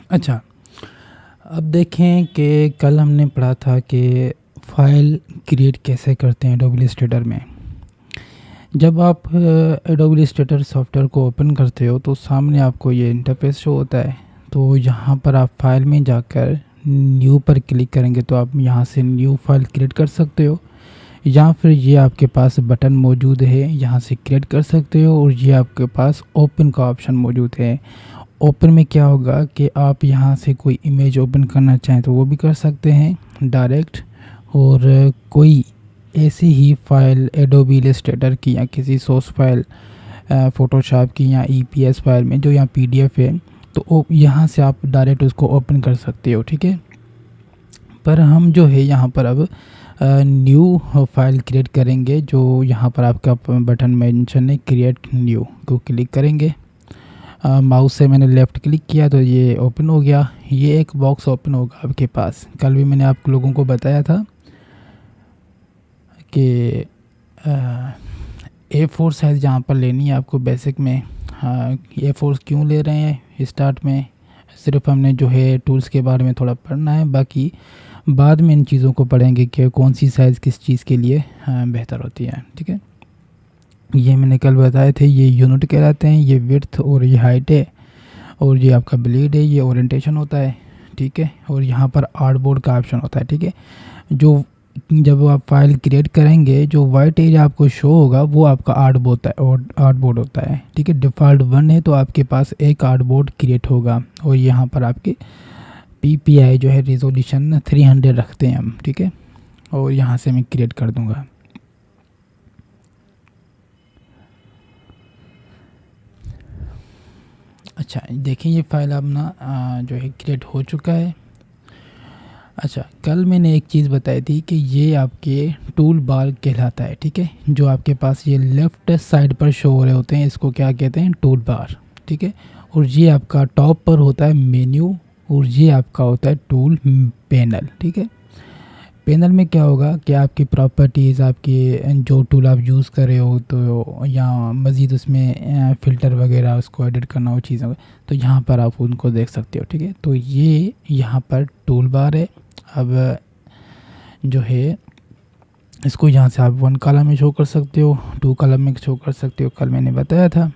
अच्छा, अब देखें कि कल हमने पढ़ा था कि फ़ाइल क्रिएट कैसे करते हैं एडोबी इलस्ट्रेटर में। जब आप एडोबी इलस्ट्रेटर सॉफ्टवेयर को ओपन करते हो तो सामने आपको ये इंटरफेस शो होता है। तो यहाँ पर आप फाइल में जाकर न्यू पर क्लिक करेंगे तो आप यहाँ से न्यू फाइल क्रिएट कर सकते हो, या फिर ये आपके पास बटन मौजूद है, यहाँ से क्रिएट कर सकते हो। और ये आपके पास ओपन का ऑप्शन मौजूद है। ओपन में क्या होगा कि आप यहाँ से कोई इमेज ओपन करना चाहें तो वो भी कर सकते हैं डायरेक्ट, और कोई ऐसी ही फाइल एडोबी इलस्ट्रेटर की या किसी सोर्स फाइल फ़ोटोशॉप की या ईपीएस फाइल में जो यहाँ पीडीएफ है तो यहाँ से आप डायरेक्ट उसको ओपन कर सकते हो, ठीक है। पर हम जो है यहाँ पर अब न्यू फाइल क्रिएट करेंगे। जो यहाँ पर आपका बटन मेंशन है क्रिएट न्यू को क्लिक करेंगे। माउस से मैंने लेफ़्ट क्लिक किया तो ये ओपन हो गया। ये एक बॉक्स ओपन होगा आपके पास। कल भी मैंने आप लोगों को बताया था कि A4 साइज़ जहाँ पर लेनी है आपको बेसिक में। A4 क्यों ले रहे हैं स्टार्ट में, सिर्फ हमने जो है टूल्स के बारे में थोड़ा पढ़ना है, बाकी बाद में इन चीज़ों को पढ़ेंगे कि कौन सी साइज़ किस चीज़ के लिए बेहतर होती है, ठीक है। ये मैंने कल बताए थे, ये यूनिट कहलाते हैं। ये विड्थ और ये हाइट है, और ये आपका ब्लेड है, ये ओरिएंटेशन होता है, ठीक है। और यहाँ पर आर्टबोर्ड का ऑप्शन होता है, ठीक है। जो जब आप फाइल क्रिएट करेंगे जो वाइट एरिया आपको शो होगा वो आपका आर्टबोर्ड होता है, ठीक है। डिफ़ॉल्ट 1 है तो आपके पास एक आर्टबोर्ड क्रिएट होगा। और यहाँ पर आपके पीपीआई जो है रिजोल्यूशन 300 रखते हैं हम, ठीक है। और यहाँ से मैं क्रिएट कर दूँगा। अच्छा, देखिए ये फाइल अपना जो है क्रिएट हो चुका है। अच्छा, कल मैंने एक चीज़ बताई थी कि ये आपके टूल बार कहलाता है, ठीक है। जो आपके पास ये लेफ़्ट साइड पर शो हो रहे होते हैं इसको क्या कहते हैं, टूल बार, ठीक है। और ये आपका टॉप पर होता है मेन्यू, और ये आपका होता है टूल पैनल, ठीक है। पैनल में क्या होगा कि आपकी प्रॉपर्टीज़, आपके जो टूल आप यूज़ कर रहे हो तो या मज़ीद उसमें फ़िल्टर वगैरह उसको एडिट करना हो चीज़ों तो यहाँ पर आप उनको देख सकते हो, ठीक है। तो ये यहाँ पर टूल बार है। अब जो है इसको यहाँ से आप 1 कॉलम में शो कर सकते हो, 2 कॉलम में शो कर सकते हो, कल मैंने बताया था।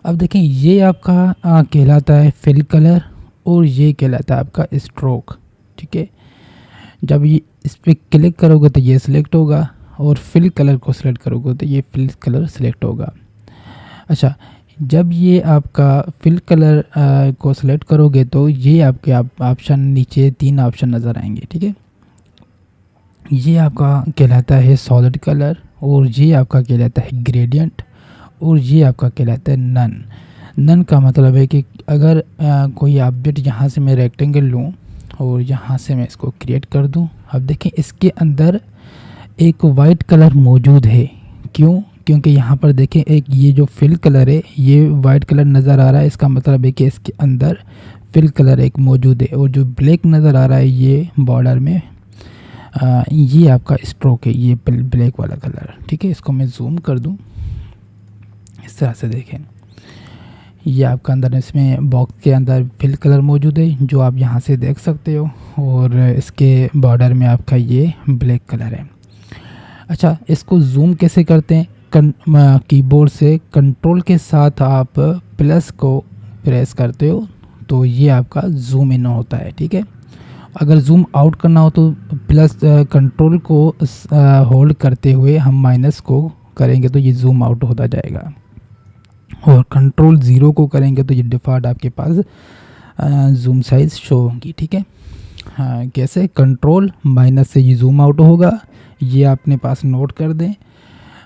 अब देखें ये आपका कहलाता है फिल कलर, और ये कहलाता है आपका स्ट्रोक, ठीक है। जब ये इस पर क्लिक करोगे तो ये सिलेक्ट होगा, और फिल कलर को सिलेक्ट करोगे तो ये फिल कलर सिलेक्ट होगा। अच्छा, जब ये आपका फिल कलर को सिलेक्ट करोगे तो ये आपके ऑप्शन नीचे 3 ऑप्शन नज़र आएंगे, ठीक है। ये आपका कहलाता है सॉलिड कलर, और ये आपका कहलाता है ग्रेडियंट, और ये आपका कहलाता है नन। नन का मतलब है कि अगर कोई ऑब्जेक्ट यहाँ से मैं रेक्टेंगल लूँ और यहाँ से मैं इसको क्रिएट कर दूँ। अब देखें इसके अंदर एक वाइट कलर मौजूद है, क्यों, क्योंकि यहाँ पर देखें एक ये जो फिल कलर है ये वाइट कलर नज़र आ रहा है, इसका मतलब है कि इसके अंदर फिल कलर एक मौजूद है। और जो ब्लैक नज़र आ रहा है ये बॉर्डर में ये आपका स्ट्रोक है, ये ब्लैक वाला कलर, ठीक है। इसको मैं जूम कर दूँ, इस तरह से देखें ये आपका अंदर इसमें बॉक्स के अंदर फिल कलर मौजूद है जो आप यहाँ से देख सकते हो, और इसके बॉर्डर में आपका ये ब्लैक कलर है। अच्छा, इसको जूम कैसे करते हैं, कीबोर्ड से कंट्रोल के साथ आप प्लस को प्रेस करते हो तो ये आपका जूम इन होता है, ठीक है। अगर जूम आउट करना हो तो प्लस कंट्रोल को होल्ड करते हुए हम माइनस को करेंगे तो ये जूम आउट होता जाएगा, और कंट्रोल 0 को करेंगे तो ये डिफ़ॉल्ट आपके पास जूम साइज़ शो होगी, ठीक है। हाँ, कैसे, कंट्रोल माइनस से ये जूम आउट होगा, ये अपने पास नोट कर दें,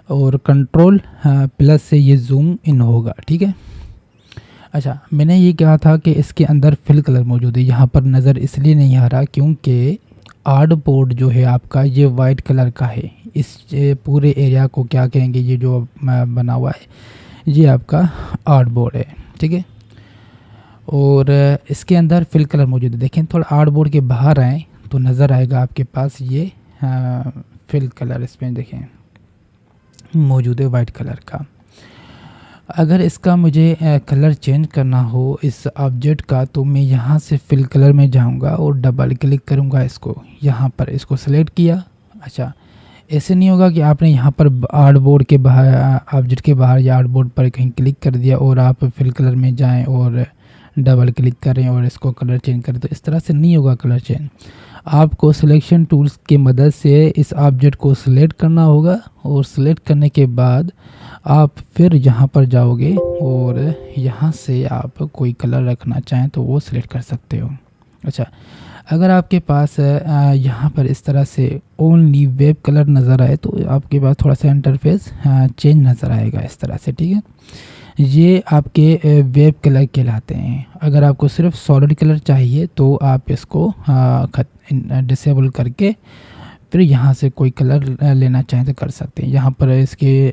और कंट्रोल प्लस से ये जूम इन होगा, ठीक है। अच्छा, मैंने ये कहा था कि इसके अंदर फिल कलर मौजूद है, यहाँ पर नज़र इसलिए नहीं आ रहा क्योंकि आर्टबोर्ड जो है आपका ये वाइट कलर का है। इस पूरे एरिया को क्या कहेंगे, ये जो बना हुआ है ये आपका आर्टबोर्ड है, ठीक है। और इसके अंदर फिल कलर मौजूद है। देखें थोड़ा आर्टबोर्ड के बाहर आए तो नज़र आएगा आपके पास ये फिल कलर इसमें देखें मौजूद है वाइट कलर का। अगर इसका मुझे कलर चेंज करना हो इस ऑब्जेक्ट का, तो मैं यहाँ से फिल कलर में जाऊँगा और डबल क्लिक करूँगा इसको, यहाँ पर इसको सेलेक्ट किया। अच्छा, ऐसे नहीं होगा कि आपने यहाँ पर आर्टबोर्ड के बाहर, ऑब्जेक्ट के बाहर या आर्टबोर्ड पर कहीं क्लिक कर दिया और आप फिल कलर में जाएं और डबल क्लिक करें और इसको कलर चेंज करें, तो इस तरह से नहीं होगा कलर चेंज। आपको सिलेक्शन टूल्स की मदद से इस ऑब्जेक्ट को सिलेक्ट करना होगा और सिलेक्ट करने के बाद आप फिर यहाँ पर जाओगे और यहाँ से आप कोई कलर रखना चाहें तो वो सिलेक्ट कर सकते हो। अच्छा, अगर आपके पास यहाँ पर इस तरह से ओनली वेब कलर नज़र आए तो आपके पास थोड़ा सा इंटरफेस चेंज नज़र आएगा इस तरह से, ठीक है। ये आपके वेब कलर कहलाते हैं। अगर आपको सिर्फ सॉलिड कलर चाहिए तो आप इसको डिसेबल करके फिर यहाँ से कोई कलर लेना चाहें तो कर सकते हैं। यहाँ पर इसके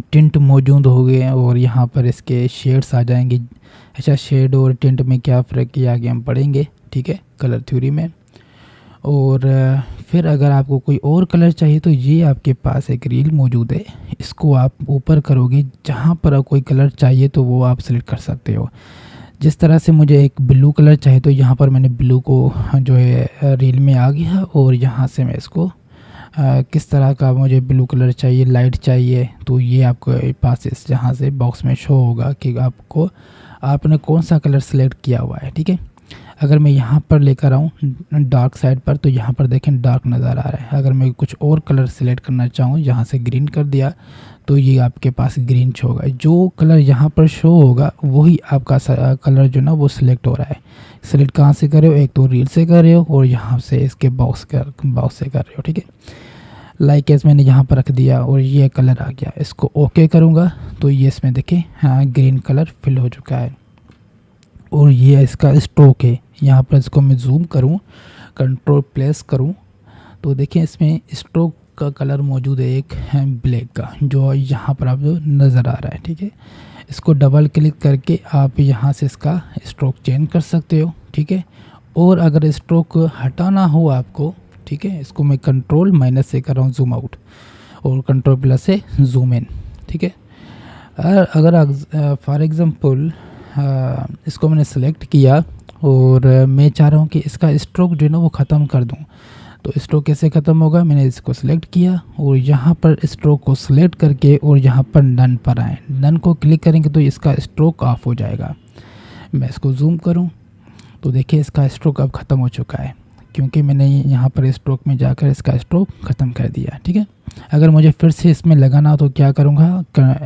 टिंट मौजूद हो गए और यहाँ पर इसके शेड्स आ जाएंगे। अच्छा, शेड और टिंट में क्या फ़र्क है आगे हम पढ़ेंगे, ठीक है, कलर थ्योरी में। और फिर अगर आपको कोई और कलर चाहिए तो ये आपके पास एक रील मौजूद है, इसको आप ऊपर करोगे, जहाँ पर कोई कलर चाहिए तो वो आप सेलेक्ट कर सकते हो। जिस तरह से मुझे एक ब्लू कलर चाहिए तो यहाँ पर मैंने ब्लू को जो है रील में आ गया और यहाँ से मैं इसको किस तरह का मुझे ब्लू कलर चाहिए, लाइट चाहिए, तो ये आपको पास इस जहाँ से बॉक्स में शो होगा कि आपको आपने कौन सा कलर सेलेक्ट किया हुआ है, ठीक है। अगर मैं यहाँ पर लेकर आऊँ डार्क साइड पर तो यहाँ पर देखें डार्क नज़र आ रहा है। अगर मैं कुछ और कलर सेलेक्ट करना चाहूँ, यहाँ से ग्रीन कर दिया तो ये आपके पास ग्रीन शो होगा। जो कलर यहाँ पर शो होगा वही आपका कलर जो ना वो सिलेक्ट हो रहा है। सिलेक्ट कहाँ से कर रहे हो, एक तो रील से कर रहे हो और यहाँ से इसके बॉक्स से कर रहे हो, ठीक है। लाइक एस मैंने यहाँ पर रख दिया और ये कलर आ गया, इसको ओके करूँगा तो ये इसमें देखें हाँ ग्रीन कलर फिल हो चुका है। और ये इसका स्ट्रोक है, यहाँ पर इसको मैं जूम करूँ, कंट्रोल प्लेस करूँ तो देखें इसमें स्ट्रोक का कलर मौजूद है एक है ब्लैक का, जो यहाँ पर आप नज़र आ रहा है, ठीक है। इसको डबल क्लिक करके आप यहाँ से इसका स्ट्रोक चेंज कर सकते हो, ठीक है। और अगर स्ट्रोक हटाना हो आपको, ठीक है, इसको मैं कंट्रोल माइनस से कर रहा हूँ जूम आउट और कंट्रोल प्लस से जूम इन, ठीक है। अगर फॉर एग्ज़ाम्पल इसको मैंने सेलेक्ट किया और मैं चाह रहा हूँ कि इसका स्ट्रोक जो है ना वो ख़त्म कर दूँ, तो स्ट्रोक कैसे ख़त्म होगा, मैंने इसको सिलेक्ट किया और यहाँ पर स्ट्रोक को सिलेक्ट करके और यहाँ पर नन पर आए, नन को क्लिक करेंगे तो इसका स्ट्रोक ऑफ हो जाएगा। मैं इसको जूम करूँ तो देखिए इसका स्ट्रोक अब ख़त्म हो चुका है, क्योंकि मैंने यहाँ पर स्ट्रोक में जाकर इसका स्ट्रोक ख़त्म कर दिया, ठीक है। अगर मुझे फिर से इसमें लगाना हो तो क्या करूँगा,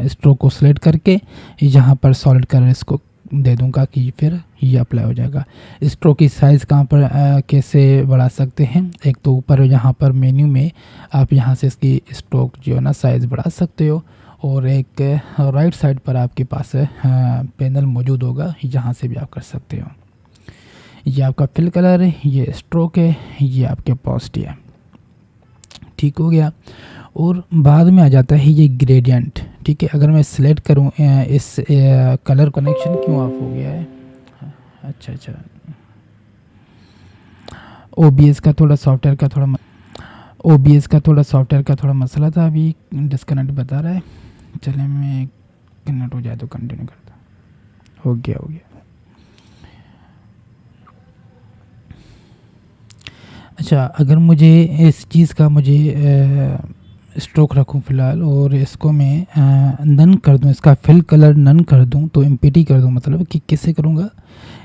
स्ट्रोक को सिलेक्ट करके यहाँ पर सॉलिड कलर इसको दे दूँगा कि फिर ये अप्लाई हो जाएगा। स्ट्रोक की साइज़ कहाँ पर कैसे बढ़ा सकते हैं, एक तो ऊपर यहाँ पर मेन्यू में आप यहाँ से इसकी स्ट्रोक जो है ना साइज़ बढ़ा सकते हो और एक राइट साइड पर आपके पास पैनल मौजूद होगा, यहाँ से भी आप कर सकते हो। ये आपका फिल कलर है, ये स्ट्रोक है, ये आपके पोस्ट है, ठीक हो गया। और बाद में आ जाता है ये ग्रेडियंट, ठीक है। अगर मैं सिलेक्ट करूँ इस कलर कनेक्शन क्यों ऑफ हो गया है, अच्छा OBS का थोड़ा सॉफ्टवेयर का थोड़ा मसला था, अभी डिस्कनेक्ट बता रहा है। चले मैं कनेक्ट हो जाए तो कंटिन्यू करता, हो गया। अच्छा, अगर मुझे इस चीज़ का स्ट्रोक रखूं फ़िलहाल और इसको मैं नन कर दूं, इसका फिल कलर नन कर दूं, तो एम्प्टी कर दूं, मतलब कि कैसे करूंगा,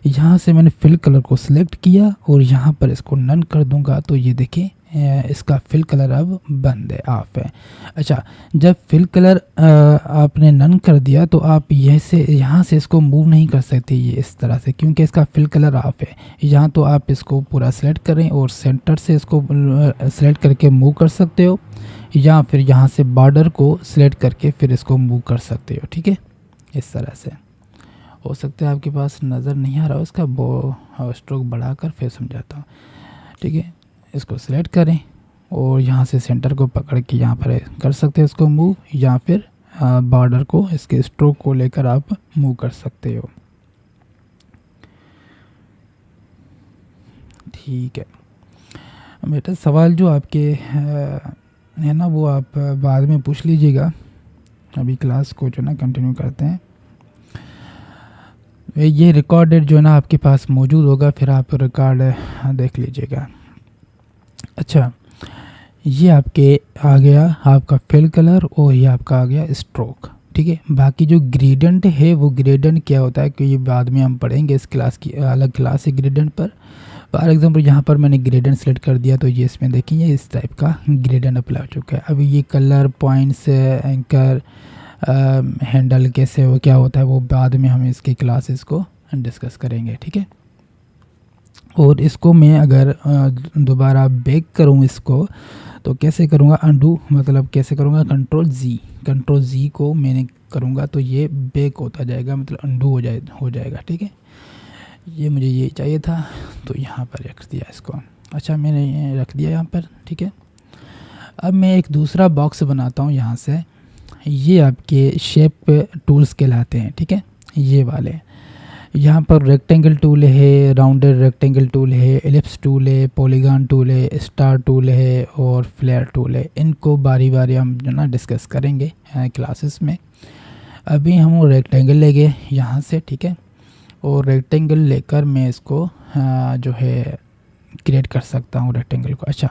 यहाँ से मैंने फिल कलर को सिलेक्ट किया और यहाँ पर इसको नन कर दूंगा तो ये देखें इसका फिल कलर अब बंद है, ऑफ है। अच्छा, जब फिल कलर आपने नन कर दिया तो आप यहाँ से इसको मूव नहीं कर सकते ये इस तरह से, क्योंकि इसका फिल कलर ऑफ है। यहाँ तो आप इसको पूरा सेलेक्ट करें और सेंटर से इसको सेलेक्ट करके मूव कर सकते हो, या फिर यहाँ से बॉर्डर को सिलेक्ट करके फिर इसको मूव कर सकते हो, ठीक है। इस तरह से हो सकता है आपके पास नज़र नहीं आ रहा हो, इसका स्ट्रोक बढ़ाकर फिर समझाता हूँ, ठीक है। इसको सिलेक्ट करें और यहाँ से सेंटर को पकड़ के यहाँ पर कर सकते हैं इसको मूव, या फिर बॉर्डर को इसके स्ट्रोक को लेकर आप मूव कर सकते हो, ठीक है। बेटा सवाल जो आपके है ना वो आप बाद में पूछ लीजिएगा, अभी क्लास को जो ना कंटिन्यू करते हैं। ये रिकॉर्डेड जो ना आपके पास मौजूद होगा, फिर आप रिकॉर्ड देख लीजिएगा। अच्छा, ये आपके आ गया आपका फिल कलर और ये आपका आ गया स्ट्रोक, ठीक है। बाकी जो ग्रेडेंट है वो ग्रेडेंट क्या होता है कि ये बाद में हम पढ़ेंगे, इस क्लास की अलग क्लास है ग्रेडेंट पर। फॉर एग्जांपल यहाँ पर मैंने ग्रेडेंट सेलेक्ट कर दिया, तो ये इसमें देखिए इस टाइप का ग्रेडेंट अप्लाई हो चुका है। अभी ये कलर पॉइंट्स एंकर हैंडल कैसे हो क्या होता है वो बाद में हम इसकी क्लासेस को डिस्कस करेंगे, ठीक है। और इसको मैं अगर दोबारा बैक करूँ इसको तो कैसे करूँगा, अंडू मतलब कैसे करूँगा, कंट्रोल जी को मैंने करूँगा तो ये बैक होता जाएगा, मतलब अंडू हो जाएगा, ठीक है। ये मुझे ये चाहिए था तो यहाँ पर रख दिया इसको। अच्छा, मैंने ये रख दिया यहाँ पर, ठीक है। अब मैं एक दूसरा बॉक्स बनाता हूँ यहाँ से। ये आपके शेप टूल्स कहलाते हैं, ठीक है, ये वाले। यहाँ पर रेक्टेंगल टूल है, राउंडेड रेक्टेंगल टूल है, एलिप्स टूल है, पॉलीगॉन टूल है, स्टार टूल है और फ्लेयर टूल है। इनको बारी बारी हम जो ना डिस्कस करेंगे क्लासेस में। अभी हम रेक्टेंगल लेंगे यहाँ से, ठीक है, और रेक्टेंगल लेकर मैं इसको जो है क्रिएट कर सकता हूँ रेक्टेंगल को। अच्छा,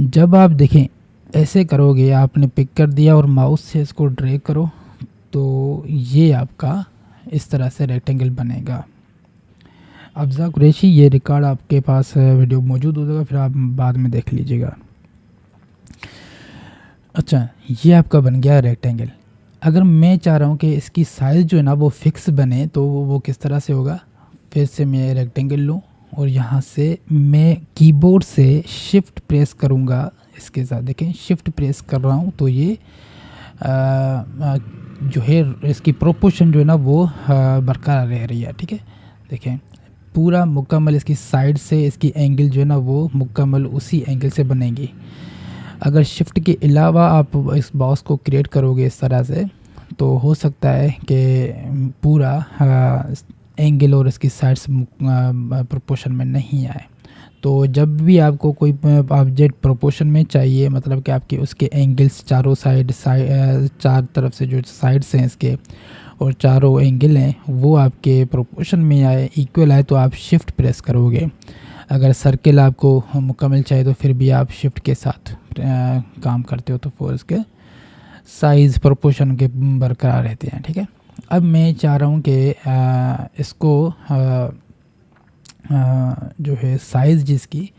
जब आप देखें ऐसे करोगे, आपने पिक कर दिया और माउस से इसको ड्रैग करो तो ये आपका इस तरह से रेक्टेंगल बनेगा। अफज़ा कुरैशी, ये रिकॉर्ड आपके पास वीडियो मौजूद होगा, फिर आप बाद में देख लीजिएगा। अच्छा, ये आपका बन गया रेक्टेंगल। अगर मैं चाह रहा हूँ कि इसकी साइज़ जो है ना वो फिक्स बने तो वो किस तरह से होगा, फिर से मैं रेक्टेंगल लूँ और यहाँ से मैं कीबोर्ड से शिफ्ट प्रेस करूँगा। इसके साथ देखें शिफ्ट प्रेस कर रहा हूँ तो ये जो है इसकी प्रोपोर्शन जो है ना वो बरकरार रह रही है, ठीक है। देखें पूरा मुकम्मल इसकी साइड से इसकी एंगल जो है ना वो मुकम्मल उसी एंगल से बनेगी। अगर शिफ्ट के अलावा आप इस बॉक्स को क्रिएट करोगे इस तरह से तो हो सकता है कि पूरा एंगल और इसकी साइड्स प्रोपोर्शन में नहीं आए। तो जब भी आपको कोई ऑब्जेक्ट प्रोपोर्शन में चाहिए, मतलब कि आपके उसके एंगल्स चारों चार तरफ से जो साइड्स हैं इसके और चारों एंगल हैं वो आपके प्रोपोर्शन में आए, इक्वल आए, तो आप शिफ्ट प्रेस करोगे। अगर सर्किल आपको मुकम्मल चाहिए तो फिर भी आप शिफ्ट के साथ काम करते हो तो फिर इसके साइज़ प्रोपोर्शन के बरकरार रहते हैं, ठीक है। अब मैं चाह रहा हूँ कि इसको जो है साइज़ जिसकी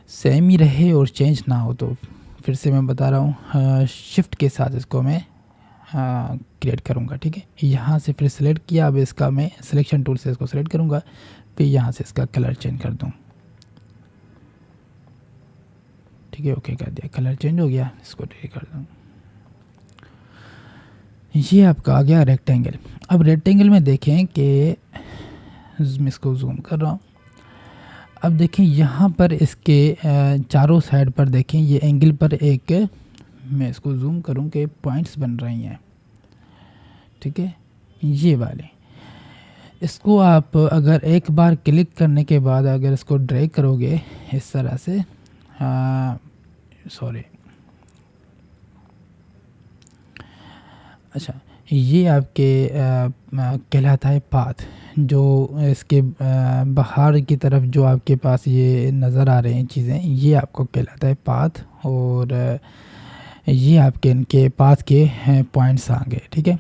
सेम ही रहे और चेंज ना हो, तो फिर से मैं बता रहा हूँ शिफ्ट के साथ इसको मैं क्रिएट करूँगा, ठीक है। यहाँ से फिर सेलेक्ट किया, अब इसका मैं सिलेक्शन टूल से इसको सेलेक्ट करूँगा, फिर यहाँ से इसका कलर चेंज कर दूँ, ठीक है। ओके कर दिया, कलर चेंज हो गया, इसको डिलीट कर दूँ। ये आपका आ गया रेक्टेंगल। अब रेक्टेंगल में देखें कि मैं इसको जूम कर रहा हूँ। अब देखें यहाँ पर इसके चारों साइड पर देखें ये एंगल पर एक, मैं इसको जूम करूँ कि पॉइंट्स बन रही हैं, ठीक है, ये वाले। इसको आप अगर एक बार क्लिक करने के बाद अगर इसको ड्रैग करोगे इस तरह से, अच्छा, ये आपके कहलाता है पाथ। जो इसके बाहर की तरफ जो आपके पास ये नज़र आ रही हैं चीज़ें, ये आपको कहलाता है पाथ, और ये आपके इनके पाथ के पॉइंट्स आ गए, ठीक है।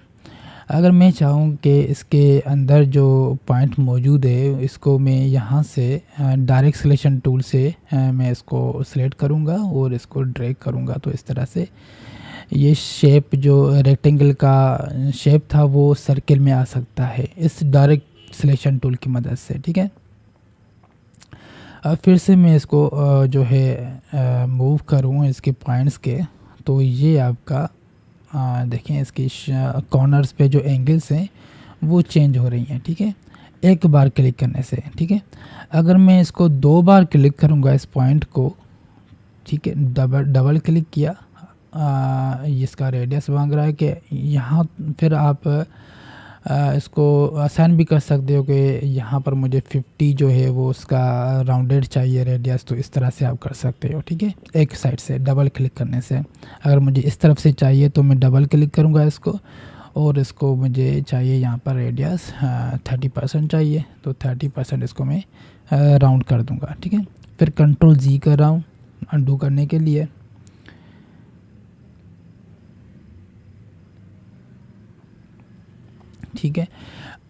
अगर मैं चाहूँ कि इसके अंदर जो पॉइंट मौजूद है इसको मैं यहाँ से डायरेक्ट सिलेक्शन टूल से मैं इसको सिलेक्ट करूँगा और इसको ड्रैग करूँगा, तो इस तरह से ये शेप जो रेक्टेंगल का शेप था वो सर्किल में आ सकता है इस डायरेक्ट सिलेक्शन टूल की मदद से, ठीक है। अब फिर से मैं इसको जो है मूव करूँ इसके पॉइंट्स के, तो ये आपका देखें इसकी कॉर्नर्स पे जो एंगल्स हैं वो चेंज हो रही हैं, ठीक है, एक बार क्लिक करने से, ठीक है। अगर मैं इसको 2 बार क्लिक करूँगा इस पॉइंट को, ठीक है, डबल क्लिक किया, इसका रेडियस मांग रहा है कि यहाँ फिर आप इसको आसान भी कर सकते हो कि यहाँ पर मुझे 50 जो है वो उसका राउंडेड चाहिए रेडियस, तो इस तरह से आप कर सकते हो। ठीक है, एक साइड से डबल क्लिक करने से। अगर मुझे इस तरफ से चाहिए तो मैं डबल क्लिक करूँगा इसको, और इसको मुझे चाहिए यहाँ पर रेडियस 30% चाहिए, तो 30% इसको मैं राउंड कर दूँगा। ठीक है, फिर कंट्रोल जी कर रहा हूँ अंडू करने के लिए। ठीक है,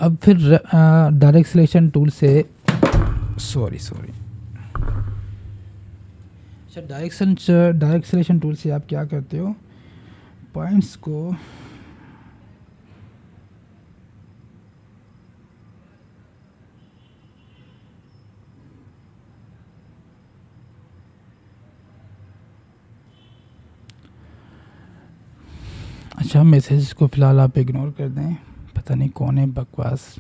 अब फिर डायरेक्ट सिलेक्शन टूल से सॉरी अच्छा, डायरेक्ट सिलेक्शन टूल से आप क्या करते हो, पॉइंट्स को अच्छा, मैसेज को फ़िलहाल आप इग्नोर कर दें, पता नहीं कौन है बकवास।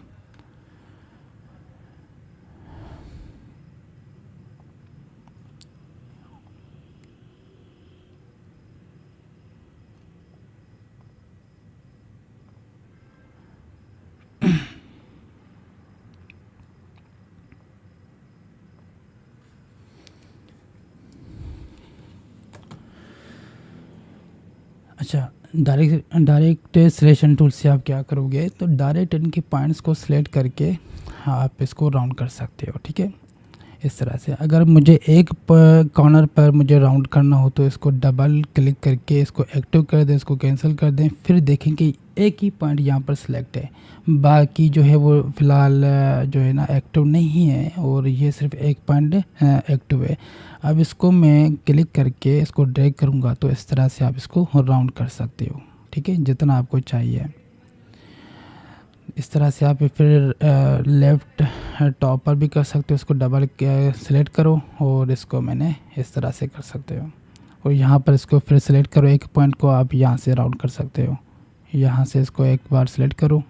अच्छा, डायरेक्ट सिलेक्शन टूल से आप क्या करोगे, तो डायरेक्ट इनके पॉइंट्स को सिलेक्ट करके आप इसको राउंड कर सकते हो। ठीक है, इस तरह से। अगर मुझे एक कॉर्नर पर मुझे राउंड करना हो तो इसको डबल क्लिक करके इसको एक्टिव कर दें, इसको कैंसिल कर दें, फिर देखें कि एक ही पॉइंट यहाँ पर सिलेक्ट है, बाकी जो है वो फ़िलहाल जो है ना एक्टिव नहीं है, और ये सिर्फ एक पॉइंट एक्टिव है। अब इसको मैं क्लिक करके इसको ड्रैग करूँगा तो इस तरह से आप इसको राउंड कर सकते हो। ठीक है, जितना आपको चाहिए इस तरह से आप फिर लेफ़्ट टॉप पर भी कर सकते हो, इसको डबल सेलेक्ट करो और इसको मैंने इस तरह से कर सकते हो, और यहाँ पर इसको फिर सेलेक्ट करो, एक पॉइंट को आप यहाँ से राउंड कर सकते हो, यहाँ से इसको एक बार सेलेक्ट करो,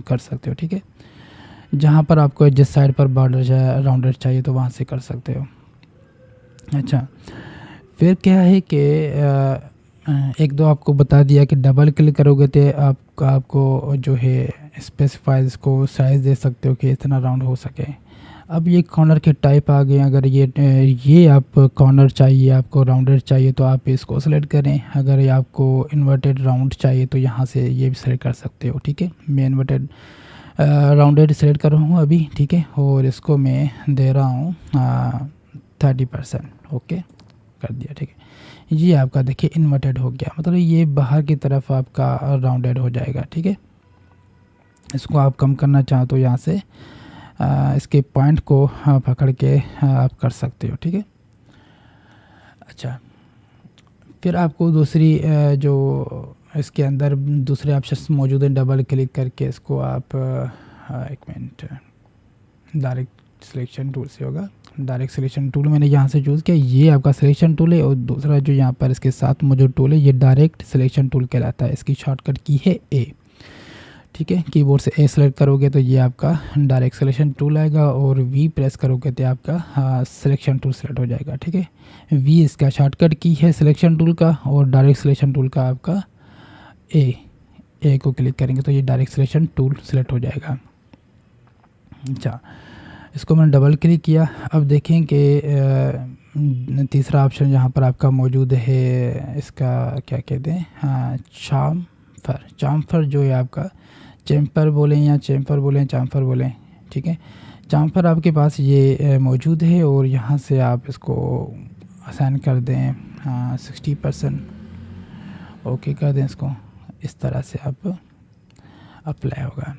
कर सकते हो। ठीक है, जहाँ पर आपको जिस साइड पर बॉर्डर राउंडेड चाहिए तो वहाँ से कर सकते हो। अच्छा, फिर क्या है कि एक दो आपको बता दिया कि डबल क्लिक करोगे तो आपको जो है स्पेसिफाई इसको साइज़ दे सकते हो कि इतना राउंड हो सके। अब ये कॉर्नर के टाइप आ गए, अगर ये आप कॉर्नर चाहिए, आपको राउंडेड चाहिए तो आप इसको सेलेक्ट करें, अगर ये आपको इन्वर्टेड राउंड चाहिए तो यहाँ से ये भी सेलेक्ट कर सकते हो। ठीक है, मैं इन्वर्टेड राउंडेड सेलेक्ट कर रहा हूँ अभी। ठीक है, और इसको मैं दे रहा हूँ 30%। ओके कर दिया। ठीक है, ये आपका देखिए इन्वर्टेड हो गया, मतलब ये बाहर की तरफ आपका राउंडेड हो जाएगा। ठीक है, इसको आप कम करना चाहो तो यहाँ से इसके पॉइंट को पकड़ के आप कर सकते हो। ठीक है, अच्छा, फिर आपको दूसरी जो इसके अंदर दूसरे ऑप्शन मौजूद हैं, डबल क्लिक करके इसको आप एक मिनट, डायरेक्ट सिलेक्शन टूल से होगा। डायरेक्ट सिलेक्शन टूल मैंने यहाँ से चूज़ किया, ये आपका सिलेक्शन टूल है, और दूसरा जो यहाँ पर इसके साथ मौजूद टूल है ये डायरेक्ट सिलेक्शन टूल कहलाता है, इसकी शॉर्टकट की है ए। ठीक है, कीबोर्ड से ए सेलेक्ट करोगे तो ये आपका डायरेक्ट सिलेक्शन टूल आएगा, और वी प्रेस करोगे तो आपका सिलेक्शन टूल सेलेक्ट हो जाएगा। ठीक है, वी इसका शॉर्टकट की है सिलेक्शन टूल का, और डायरेक्ट सिलेक्शन टूल का आपका ए को क्लिक करेंगे तो ये डायरेक्ट सिलेक्शन टूल सेलेक्ट हो जाएगा। अच्छा, इसको मैंने डबल क्लिक किया, अब देखें कि तीसरा ऑप्शन यहाँ पर आपका मौजूद है, इसका क्या कहते हैं, हाँ, चाम्फर जो है आपका, चैम्फर बोलें या चैम्फर बोलें, चाम्फर बोलें। ठीक है, चाम्फर आपके पास ये मौजूद है, और यहाँ से आप इसको असाइन कर दें 60%। ओके कर दें इसको, इस तरह से आप अप्लाई होगा,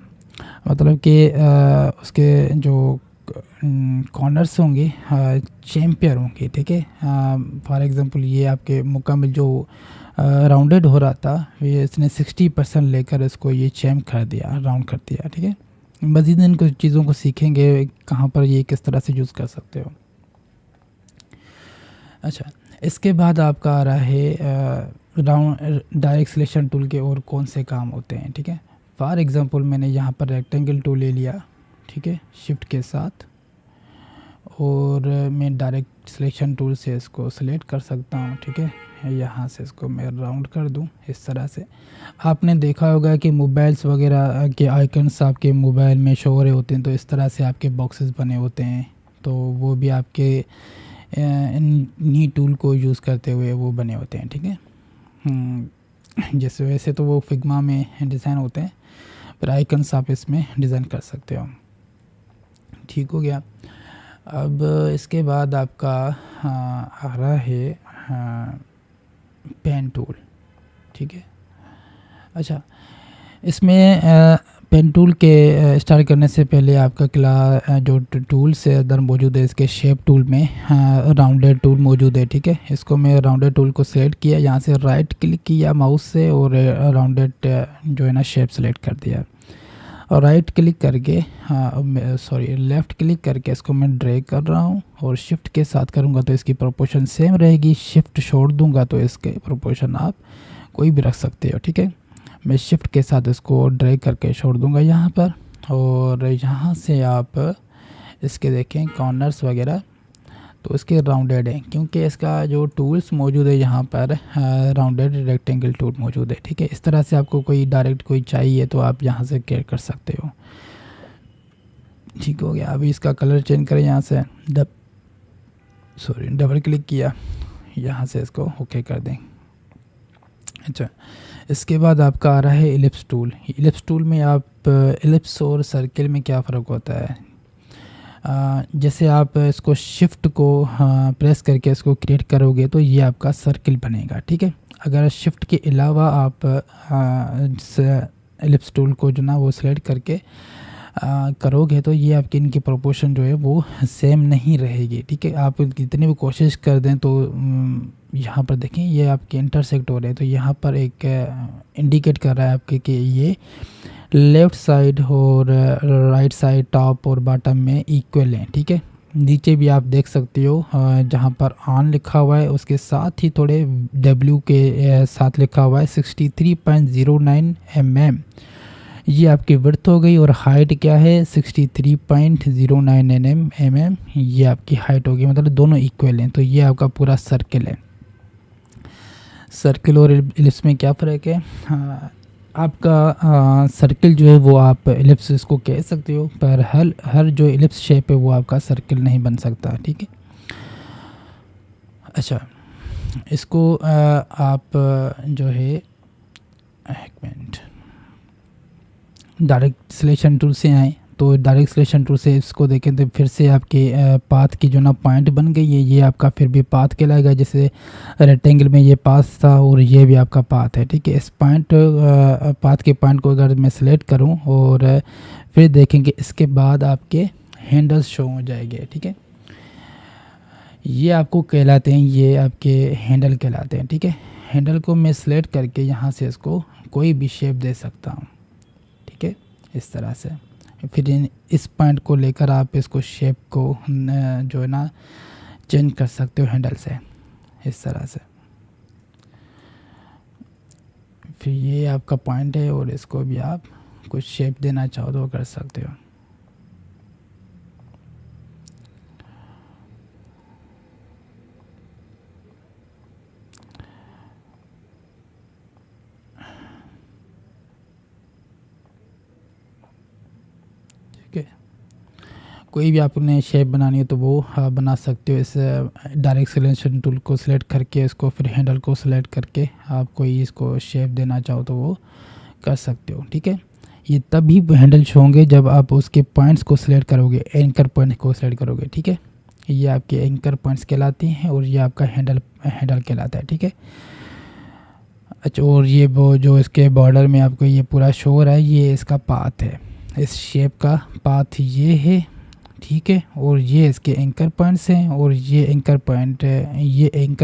मतलब कि उसके जो कॉर्नर्स होंगे चैम्पियर होंगे। ठीक है, फॉर एग्ज़ाम्पल ये आपके मुकम्मल जो राउंडेड हो रहा था, ये इसने 60% लेकर इसको ये चैम्प कर दिया, राउंड कर दिया। ठीक है, मज़ीद इन कुछ चीज़ों को सीखेंगे कहाँ पर ये किस तरह से यूज़ कर सकते हो। अच्छा, इसके बाद आपका आ रहा है डायरेक्ट सिलेक्शन टूल के और कौन से काम होते हैं। ठीक है, फॉर एग्ज़ाम्पल मैंने यहाँ पर रेक्टेंगल टूल ले लिया। ठीक है, शिफ्ट के साथ, और मैं डायरेक्ट सिलेक्शन टूल से इसको सिलेक्ट कर सकता हूँ। ठीक है, यहाँ से इसको मैं राउंड कर दूँ इस तरह से। आपने देखा होगा कि मोबाइल्स वगैरह के आइकन्स आपके मोबाइल में शो हो रहे होते हैं, तो इस तरह से आपके बॉक्सेस बने होते हैं, तो वो भी आपके इन्हीं टूल को यूज़ करते हुए वो बने होते हैं, ठीक है। जैसे वैसे तो वो फिग्मा में डिज़ाइन होते हैं, पर आइकन्स आप इसमें डिज़ाइन कर सकते हो। ठीक हो गया। अब इसके बाद आपका आ रहा है पेन टूल, ठीक है। अच्छा, इसमें पेन टूल के स्टार्ट करने से पहले आपका जो टूल्स है अंदर मौजूद है, इसके शेप टूल में राउंडेड टूल मौजूद है, ठीक है। इसको मैं राउंडेड टूल को सिलेक्ट किया, यहाँ से राइट क्लिक किया माउस से और राउंडेड जो है ना शेप सेलेक्ट कर दिया, और राइट क्लिक करके लेफ़्ट क्लिक करके इसको मैं ड्रैग कर रहा हूँ, और शिफ्ट के साथ करूँगा तो इसकी प्रोपोर्शन सेम रहेगी। शिफ्ट छोड़ दूँगा तो इसके प्रोपोर्शन आप कोई भी रख सकते हो, ठीक है। मैं शिफ्ट के साथ इसको ड्रैग करके छोड़ दूँगा यहाँ पर, और यहाँ से आप इसके देखें कॉर्नर्स वगैरह तो इसके राउंडेड हैं, क्योंकि इसका जो टूल्स मौजूद है यहाँ पर राउंडेड रेक्टेंगल टूल मौजूद है, ठीक है। इस तरह से आपको कोई डायरेक्ट कोई चाहिए तो आप यहाँ से क्लिक कर सकते हो। ठीक हो गया। अभी इसका कलर चेंज करें, यहाँ से डबल क्लिक किया, यहाँ से इसको ओके कर दें। अच्छा, इसके बाद आपका आ रहा है इलिप्स टूल। इलिप्स टूल में आप इलिप्स और सर्किल में क्या फ़र्क होता है, जैसे आप इसको शिफ्ट को प्रेस करके इसको क्रिएट करोगे तो ये आपका सर्किल बनेगा, ठीक है। अगर शिफ्ट के अलावा आप इलिप्स टूल को जो ना वो सिलेक्ट करके करोगे तो ये आपकी इनकी प्रोपोर्शन जो है वो सेम नहीं रहेगी, ठीक है। आप कितनी भी कोशिश कर दें तो यहाँ पर देखें ये आपके इंटरसेक्ट हो रहे हैं, तो यहाँ पर एक इंडिकेट कर रहा है आपके कि ये लेफ़्ट साइड और राइट साइड टॉप और बॉटम में इक्वल हैं, ठीक है। नीचे भी आप देख सकते हो जहाँ पर ऑन लिखा हुआ है उसके साथ ही थोड़े W के साथ लिखा हुआ है 63.09 mm, ये आपकी विड्थ हो गई, और हाइट क्या है 63.09 mm, ये आपकी हाइट होगी, मतलब दोनों इक्वल हैं। तो ये आपका पूरा सर्किल है। सर्किल और इलिप्स में क्या फ़र्क है, आपका सर्किल जो है वो आप इलिप्स इसको कह सकते हो, पर हर जो इलिप्स शेप है वो आपका सर्किल नहीं बन सकता, ठीक है। अच्छा, इसको आप जो है एक मिनट डायरेक्ट सिलेक्शन टूल से आए, तो डायरेक्ट सिलेक्शन टूल से इसको देखें तो फिर से आपके पाथ की जो ना पॉइंट बन गई है, ये आपका फिर भी पाथ कहलाएगा। जैसे रेक्टेंगल में ये पाथ था और ये भी आपका पाथ है, ठीक है। इस पॉइंट पाथ के पॉइंट को अगर मैं सिलेक्ट करूं और फिर देखेंगे इसके बाद आपके हैंडल्स शो हो जाएंगे, ठीक है। ये आपको कहलाते हैं, ये आपके हैंडल कहलाते हैं, ठीक है। हैंडल को मैं सिलेक्ट करके यहाँ से इसको कोई भी शेप दे सकता हूँ, ठीक है, इस तरह से। फिर इस पॉइंट को लेकर आप इसको शेप को जो है ना चेंज कर सकते हो हैंडल से, इस तरह से। फिर ये आपका पॉइंट है और इसको भी आप कुछ शेप देना चाहो तो कर सकते हो। कोई भी आपने शेप बनानी हो तो वो बना सकते हो। इस डायरेक्ट सिलेक्शन टूल को सिलेक्ट करके इसको फिर हैंडल को सिलेक्ट करके आप कोई इसको शेप देना चाहो तो वो कर सकते हो, ठीक है। ये तभी हैंडल शो होंगे जब आप उसके पॉइंट्स को सिलेक्ट करोगे, एंकर पॉइंट को सिलेक्ट करोगे, ठीक है। ये आपके एंकर पॉइंट्स कहलाते हैं और ये आपका हैंडल कहलाता है, ठीक है। अच्छा, और ये वो जो इसके बॉर्डर में आपको ये पूरा शो हो रहा है, ये इसका पाथ है, इस शेप का पाथ ये है, ठीक है। और ये इसके एंकर पॉइंट्स हैं, और ये एंकर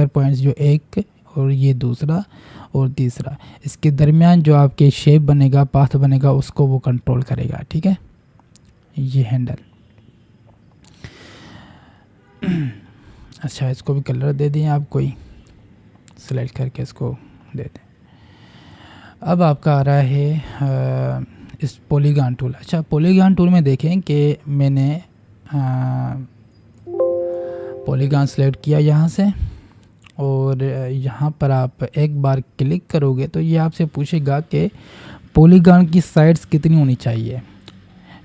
पॉइंट्स जो एक और ये दूसरा और तीसरा, इसके दरमियान जो आपके शेप बनेगा, पाथ बनेगा, उसको वो कंट्रोल करेगा, ठीक है। ये हैंडल। अच्छा, इसको भी कलर दे दें आप, कोई सेलेक्ट करके इसको दे दें। अब आपका आ रहा है इस पॉलीगॉन टूल। अच्छा, पॉलीगॉन टूल में देखें कि मैंने पॉलीगॉन सेलेक्ट किया यहाँ से, और यहाँ पर आप एक बार क्लिक करोगे तो ये आपसे पूछेगा कि पॉलीगॉन की साइड्स कितनी होनी चाहिए।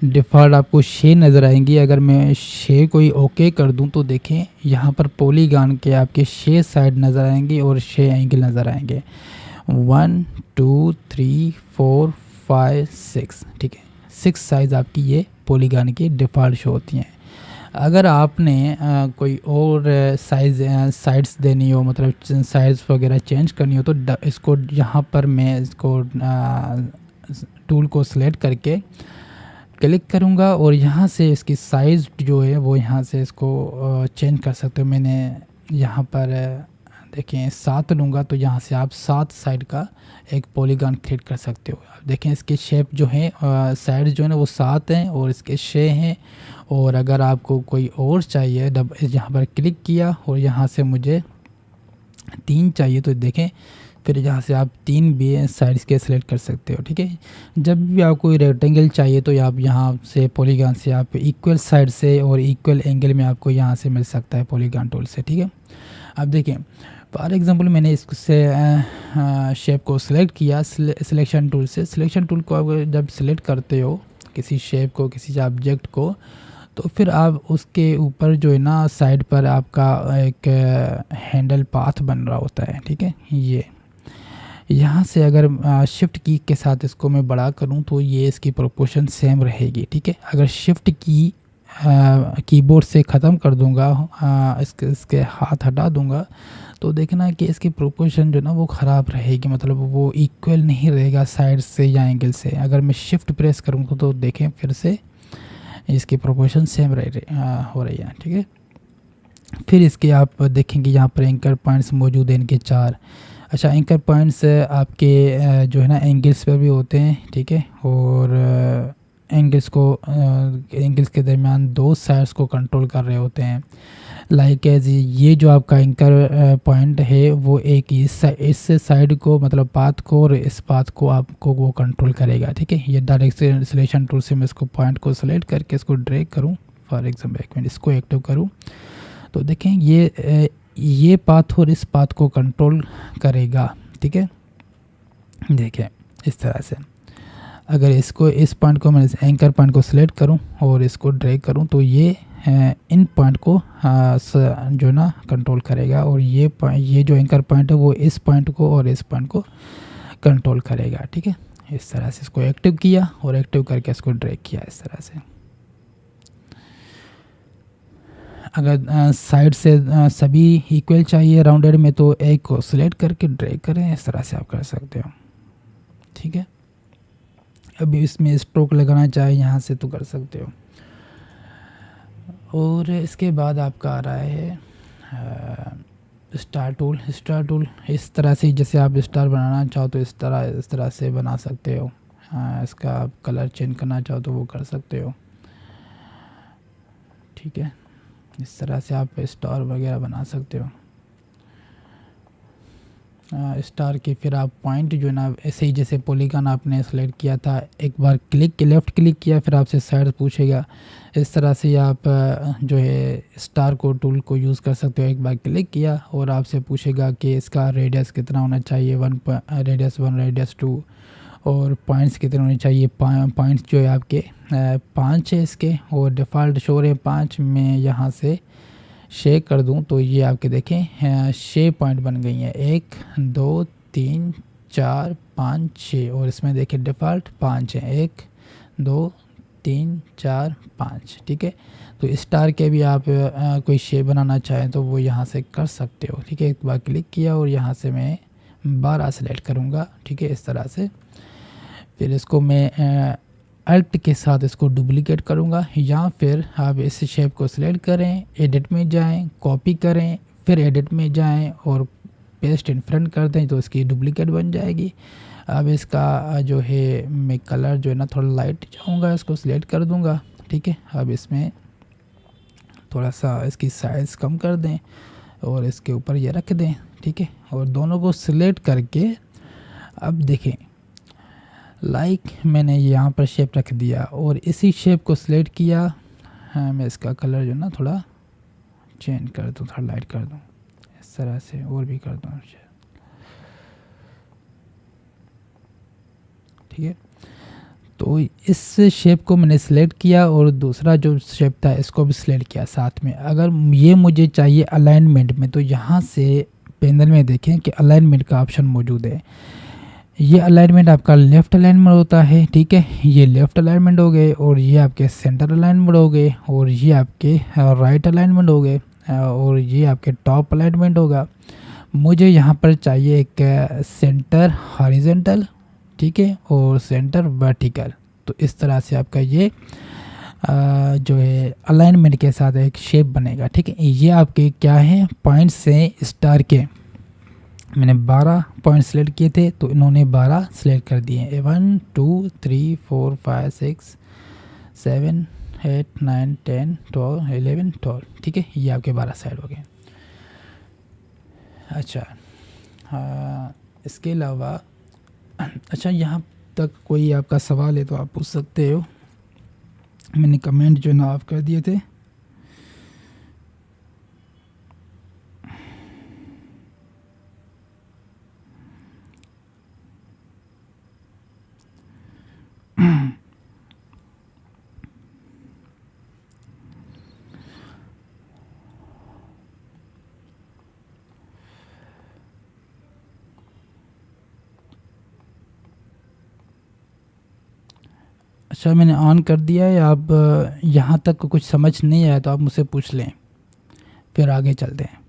डिफ़ॉल्ट आपको 6 नज़र आएंगी। अगर मैं 6 को ही ओके कर दूं तो देखें यहाँ पर पॉलीगॉन के आपके 6 साइड नज़र आएंगे और 6 एंगल नज़र आएंगे। 1 2 3 4 5 6, ठीक है। 6 साइज आपकी ये पॉलीगॉन की डिफ़ॉल्ट शो होती हैं। अगर आपने कोई और साइड्स देनी हो, मतलब साइड्स वगैरह चेंज करनी हो, तो इसको यहाँ पर मैं इसको टूल को सिलेक्ट करके क्लिक करूँगा और यहाँ से इसकी साइज़ जो है वो यहाँ से इसको चेंज कर सकते हो। मैंने यहाँ पर देखें 7 लूँगा तो यहाँ से आप 7 साइड का एक पॉलीगॉन क्रिएट कर सकते हो। आप देखें इसके शेप जो है साइड जो है ना वो 7 हैं और इसके 6 हैं। और अगर आपको कोई और चाहिए, यहाँ पर क्लिक किया और यहाँ से मुझे 3 चाहिए तो देखें फिर यहाँ से आप 3 भी साइड्स के सिलेक्ट कर सकते हो, ठीक है। जब भी आपको रेक्टेंगल चाहिए तो आप यहाँ से पॉलीगॉन से आप इक्वल साइड से और इक्वल एंगल में आपको यहाँ से मिल सकता है पॉलीगॉन टूल से, ठीक है। अब देखें फॉर एग्जांपल मैंने इससे शेप को सिलेक्ट किया सिलेक्शन टूल से। सिलेक्शन टूल को आप जब सिलेक्ट करते हो किसी शेप को, किसी ऑब्जेक्ट को, तो फिर आप उसके ऊपर जो है ना साइड पर आपका एक हैंडल पाथ बन रहा होता है, ठीक है। ये यहाँ से अगर शिफ्ट की के साथ इसको मैं बड़ा करूँ तो ये इसकी प्रोपोर्शन सेम रहेगी, ठीक है। अगर शिफ्ट की कीबोर्ड से ख़त्म कर दूंगा, इसके हाथ हटा दूंगा, तो देखना कि इसकी प्रोपोर्शन जो ना वो ख़राब रहेगी, मतलब वो इक्वल नहीं रहेगा साइड से या एंगल से। अगर मैं शिफ्ट प्रेस करूँगा तो देखें फिर से इसकी प्रोपोर्शन सेम हो रही है, ठीक है। फिर इसके आप देखेंगे यहाँ पर एंकर पॉइंट्स मौजूद हैं, इनके 4। अच्छा, एंकर पॉइंट्स आपके जो है ना एंगल्स पर भी होते हैं, ठीक है। और एंगल्स के दरमियान 2 साइड्स को कंट्रोल कर रहे होते हैं। लाइक ये जो आपका एंकर पॉइंट है वो एक इस साइड को, मतलब पाथ को, और इस पाथ को आपको वो कंट्रोल करेगा, ठीक है। ये डायरेक्ट सिलेक्शन टूल से मैं इसको पॉइंट को सिलेक्ट करके इसको ड्रैग करूँ, फॉर एग्जाम्पल एक मिनट इसको एक्टिव करूँ, तो देखें ये पाथ और इस पाथ को कंट्रोल करेगा, ठीक है। देखें इस तरह से अगर इस पॉइंट को मैं एंकर पॉइंट को सिलेक्ट करूं और इसको ड्रैग करूं तो ये इन पॉइंट को जो ना कंट्रोल करेगा, और ये जो एंकर पॉइंट है वो इस पॉइंट को और इस पॉइंट को कंट्रोल करेगा, ठीक है। इस तरह से इसको एक्टिव किया और एक्टिव करके इसको ड्रैग किया इस तरह से। अगर साइड से सभी इक्वल चाहिए राउंडेड में तो एक को सिलेक्ट करके ड्रैग करें, इस तरह से आप कर सकते हो, ठीक है। अभी इसमें स्ट्रोक लगाना चाहे यहाँ से तो कर सकते हो। और इसके बाद आपका आ रहा है स्टार टूल। इस तरह से जैसे आप स्टार बनाना चाहो तो इस तरह से बना सकते हो। इसका आप कलर चेंज करना चाहो तो वो कर सकते हो, ठीक है। इस तरह से आप स्टार वगैरह बना सकते हो। स्टार के फिर आप पॉइंट जो है ना ऐसे ही जैसे पॉलीगॉन आपने सेलेक्ट किया था, एक बार लेफ़्ट क्लिक किया फिर आपसे साइड पूछेगा। इस तरह से आप जो है स्टार को टूल को यूज़ कर सकते हो। एक बार क्लिक किया और आपसे पूछेगा कि इसका रेडियस कितना होना चाहिए, रेडियस 1, रेडियस 2, और पॉइंट्स कितने होने चाहिए। पॉइंट्स जो है आपके 5 है इसके, और डिफ़ॉल्ट शो है 5 में यहाँ से शेक कर दूं तो ये आपके देखें 6 पॉइंट बन गई हैं, 1 2 3 4 5 6, और इसमें देखें डिफ़ॉल्ट 5 हैं, 1 2 3 4 5, ठीक है। तो स्टार के भी आप कोई शेप बनाना चाहें तो वो यहाँ से कर सकते हो, ठीक है। एक बार क्लिक किया और यहाँ से मैं 12 सेलेक्ट करूँगा, ठीक है, इस तरह से। फिर इसको मैं अल्ट के साथ इसको डुप्लीकेट करूँगा, या फिर आप इस शेप को सिलेक्ट करें, एडिट में जाएं, कॉपी करें, फिर एडिट में जाएं और पेस्ट इन फ्रंट कर दें तो इसकी डुप्लीकेट बन जाएगी। अब इसका जो है मैं कलर जो है ना थोड़ा लाइट जाऊँगा, इसको सिलेक्ट कर दूँगा, ठीक है। अब इसमें थोड़ा सा इसकी साइज़ कम कर दें और इसके ऊपर ये रख दें, ठीक है। और दोनों को सिलेक्ट करके अब देखें मैंने यहाँ पर शेप रख दिया और इसी शेप को सिलेक्ट किया। मैं इसका कलर जो ना थोड़ा चेंज कर दूँ, थोड़ा लाइट कर दूँ, इस इस तरह से और भी कर दूँ, ठीक है। तो इस शेप को मैंने सिलेक्ट किया और दूसरा जो शेप था इसको भी सिलेक्ट किया साथ में। अगर ये मुझे चाहिए अलाइनमेंट में, तो यहाँ से पैनल में देखें कि अलाइनमेंट का ऑप्शन मौजूद है। ये अलाइनमेंट आपका लेफ़्ट अलाइनमेंट होता है, ठीक है, ये लेफ़्ट अलाइनमेंट हो गए, और ये आपके सेंटर अलाइनमेंट हो गए, और ये आपके राइट अलाइनमेंट हो गए, और ये आपके टॉप अलाइनमेंट होगा। मुझे यहाँ पर चाहिए एक सेंटर हॉरिजॉन्टल, ठीक है, और सेंटर वर्टिकल। तो इस तरह से आपका ये जो है अलाइनमेंट के साथ एक शेप बनेगा, ठीक है। ये आपके क्या है, पॉइंट्स हैं स्टार के। मैंने 12 पॉइंट सेलेक्ट किए थे, तो इन्होंने 12 सेलेक्ट कर दिए। 1 2 3 4 5 6 7 8 9 10 12 11 12, ठीक है। ये आपके 12 साइड हो गए। अच्छा, इसके अलावा अच्छा, यहाँ तक कोई आपका सवाल है तो आप पूछ सकते हो। मैंने कमेंट जो ना ऑफ कर दिए थे। अच्छा, मैंने ऑन कर दिया है। आप यहाँ तक कुछ समझ नहीं आया तो आप मुझसे पूछ लें, फिर आगे चलते हैं।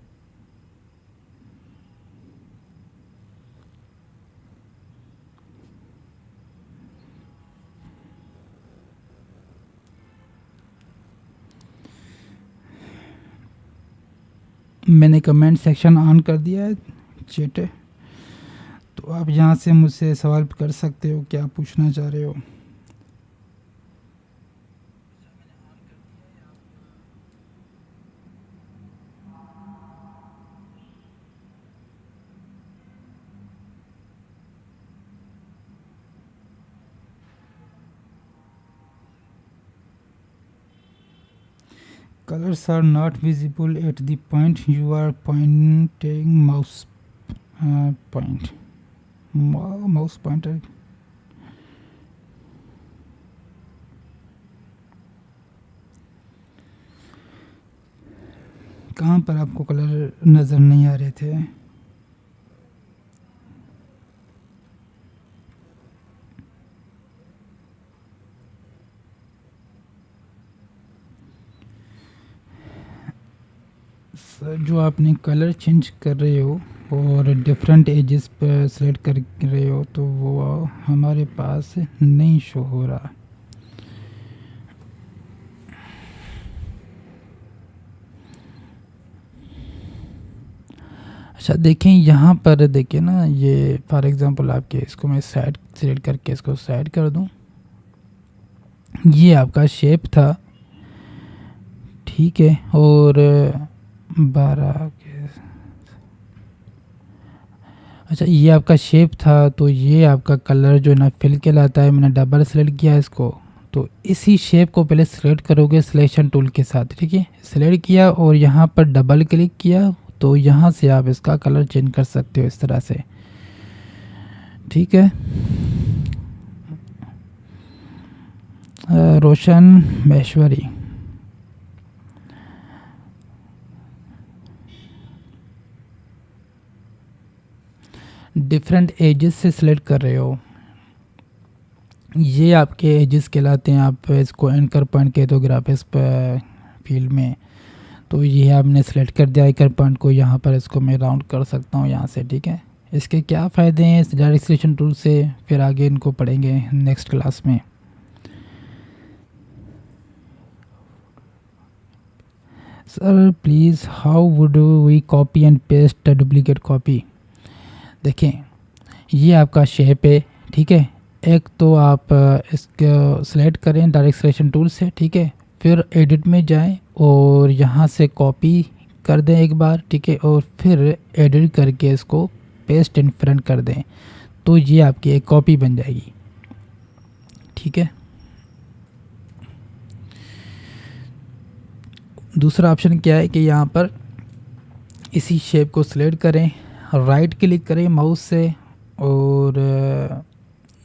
मैंने कमेंट सेक्शन ऑन कर दिया है, चैट, तो आप यहाँ से मुझसे सवाल कर सकते हो, क्या पूछना चाह रहे हो। Colors are not visible at the point you are pointing mouse mouse pointer। कहाँ पर आपको कलर नज़र नहीं आ रहे थे। सर, जो आपने कलर चेंज कर रहे हो और डिफरेंट एजेस पर सेलेक्ट कर रहे हो, तो वो हमारे पास नहीं शो हो रहा। अच्छा, देखें यहाँ पर, देखिए ना, ये फॉर एग्ज़ाम्पल आपके इसको मैं साइड सेलेक्ट करके इसको साइड कर दूँ। ये आपका शेप था, ठीक है, और 12 के, अच्छा, ये आपका शेप था, तो ये आपका कलर जो है ना फिल कहलाता है। मैंने डबल सेलेक्ट किया इसको, तो इसी शेप को पहले सेलेक्ट करोगे सिलेक्शन टूल के साथ, ठीक है। सेलेक्ट किया और यहाँ पर डबल क्लिक किया, तो यहाँ से आप इसका कलर चेंज कर सकते हो इस तरह से, ठीक है। रोशन महेश्वरी, डिफरेंट एजेस से सिलेक्ट कर रहे हो, ये आपके एजेस कहलाते हैं। आप इसको एंकर पॉइंट के दो ग्राफिक्स पर फील्ड में, तो ये आपने सेलेक्ट कर दिया एंकर पॉइंट को। यहाँ पर इसको मैं राउंड कर सकता हूँ यहाँ से, ठीक है। इसके क्या फ़ायदे हैं इस डायरेक्ट सिलेक्शन टूल से, फिर आगे इनको पढ़ेंगे नेक्स्ट क्लास में। Sir please, how would we copy and paste duplicate copy. देखें, ये आपका शेप है, ठीक है। एक तो आप इसको सिलेक्ट करें डायरेक्ट सिलेक्शन टूल से, ठीक है, फिर एडिट में जाएं और यहाँ से कॉपी कर दें एक बार, ठीक है, और फिर एडिट करके इसको पेस्ट इन फ्रंट कर दें, तो ये आपकी एक कॉपी बन जाएगी, ठीक है। दूसरा ऑप्शन क्या है कि यहाँ पर इसी शेप को सिलेक्ट करें, राइट क्लिक करें माउस से और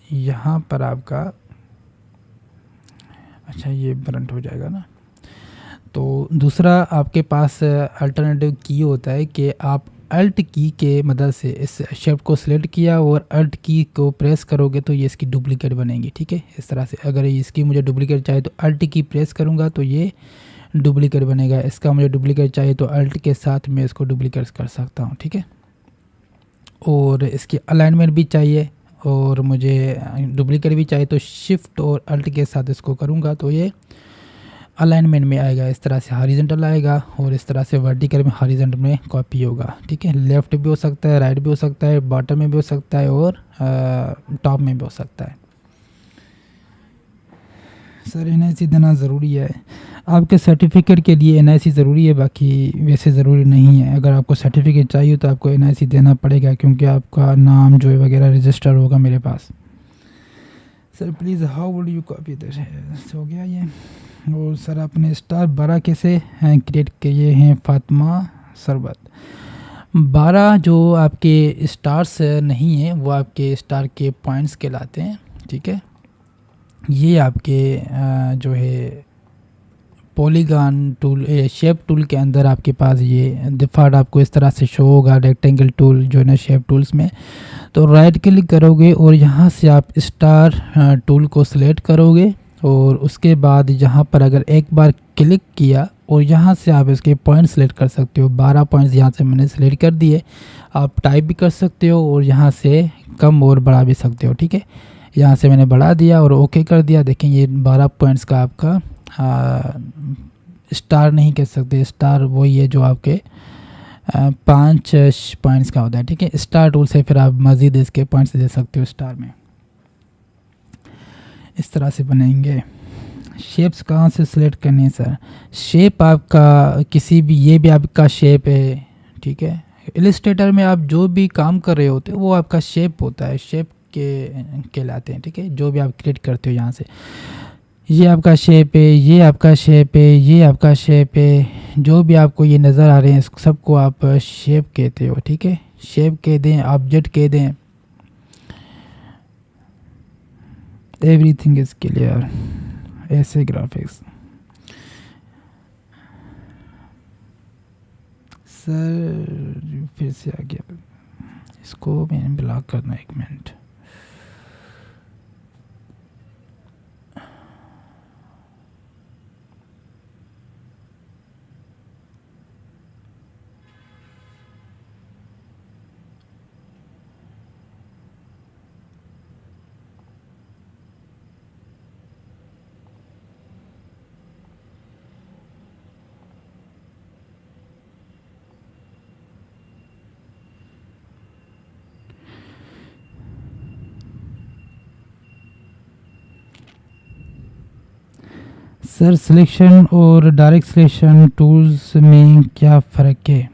यहाँ पर आपका, अच्छा ये ब्रंट हो जाएगा ना। तो दूसरा आपके पास अल्टरनेटिव की होता है कि आप अल्ट की के मदद से इस शेप को सिलेक्ट किया और अल्ट की को प्रेस करोगे तो ये इसकी डुप्लीकेट बनेगी, ठीक है। इस तरह से अगर इसकी मुझे डुप्लीकेट चाहिए तो अल्ट की प्रेस करूँगा तो ये डुप्लीकेट बनेगा। इसका मुझे डुप्लीकेट चाहिए तो अल्ट के साथ मैं इसको डुप्लीकेट कर सकता हूँ, ठीक है। और इसकी अलाइनमेंट भी चाहिए और मुझे डुप्लीकेट भी चाहिए तो शिफ्ट और अल्ट के साथ इसको करूँगा तो ये अलाइनमेंट में आएगा। इस तरह से हॉरिजॉन्टल आएगा और इस तरह से वर्टिकल में हॉरिजॉन्टल में कॉपी होगा, ठीक है। लेफ़्ट भी हो सकता है, राइट भी हो सकता है, बॉटम में भी हो सकता है और टॉप में भी हो सकता है। सर NIC देना ज़रूरी है आपके सर्टिफिकेट के लिए। NIC ज़रूरी है, बाकी वैसे ज़रूरी नहीं है। अगर आपको सर्टिफिकेट चाहिए तो आपको NIC देना पड़ेगा क्योंकि आपका नाम जो है वगैरह रजिस्टर होगा मेरे पास। Sir please how would you copy this, हो गया ये। और सर आपने स्टार 12 कैसे क्रिएट किए हैं फातिमा सरबत। 12 जो आपके स्टार्स नहीं हैं वो आपके स्टार के पॉइंट्स कहलाते हैं, ठीक है। ये आपके जो है पॉलीगॉन टूल शेप टूल के अंदर आपके पास ये डिफ़ॉल्ट आपको इस तरह से शो होगा रेक्टेंगल टूल जो है ना शेप टूल्स में। तो राइट क्लिक करोगे और यहाँ से आप स्टार टूल को सिलेक्ट करोगे और उसके बाद यहाँ पर अगर एक बार क्लिक किया और यहाँ से आप इसके पॉइंट सेलेक्ट कर सकते हो। 12 पॉइंट्स यहाँ से मैंने सेलेक्ट कर दिए। आप टाइप भी कर सकते हो और यहाँ से कम और बढ़ा भी सकते हो, ठीक है। यहाँ से मैंने बढ़ा दिया और ओके कर दिया। देखें ये 12 पॉइंट्स का आपका स्टार नहीं कह सकते, स्टार वही है जो आपके 5 पॉइंट्स का होता है, ठीक है। स्टार टूल से फिर आप मज़ीद इसके पॉइंट्स दे सकते हो स्टार में। इस तरह से बनाएंगे। शेप्स कहाँ से सिलेक्ट करनी है सर। शेप आपका किसी भी, ये भी आपका शेप है, ठीक है। इलस्ट्रेटर में आप जो भी काम कर रहे होते हो वो आपका शेप होता है, शेप के कहलाते हैं, ठीक है। जो भी आप क्रिएट करते हो यहाँ से, ये आपका शेप है, ये आपका शेप है, ये आपका शेप है, जो भी आपको ये नज़र आ रहे हैं सबको आप शेप कहते हो, ठीक है। शेप कह दें, ऑब्जेक्ट कह दें, एवरीथिंग इज क्लियर। ऐसे ग्राफिक्स सर फिर से आ गया, इसको मैंने ब्लॉक करना, 1 मिनट। सर सिलेक्शन और डायरेक्ट सिलेक्शन टूल्स में क्या फ़र्क है।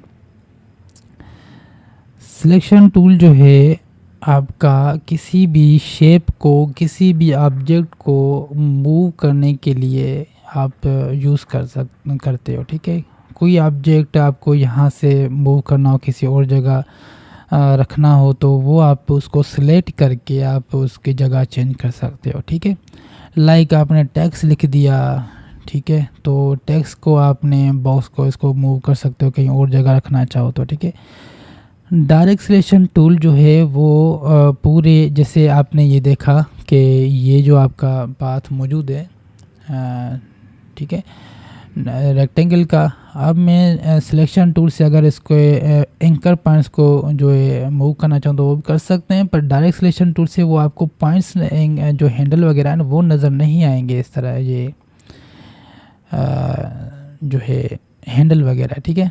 सिलेक्शन टूल जो है आपका किसी भी शेप को, किसी भी ऑब्जेक्ट को मूव करने के लिए आप यूज़ करते हो, ठीक है। कोई ऑब्जेक्ट आपको यहाँ से मूव करना हो, किसी और जगह रखना हो तो वो आप उसको सिलेक्ट करके आप उसकी जगह चेंज कर सकते हो, ठीक है। लाइक आपने टेक्स्ट लिख दिया, ठीक है, तो टेक्स्ट को आपने बॉक्स को इसको मूव कर सकते हो कहीं और जगह रखना चाहो तो, ठीक है। डायरेक्ट सिलेक्शन टूल जो है वो पूरे, जैसे आपने ये देखा कि ये जो आपका पाथ मौजूद है, ठीक है, रेक्टेंगल का। अब मैं सिलेक्शन टूल से अगर इसको एंकर पॉइंट्स को जो है मूव करना चाहूँ तो वो भी कर सकते हैं, पर डायरेक्ट सिलेक्शन टूल से वो आपको पॉइंट्स जो हैंडल वगैरह है ना वो नज़र नहीं आएंगे इस तरह, ये जो है हैंडल वगैरह, ठीक है।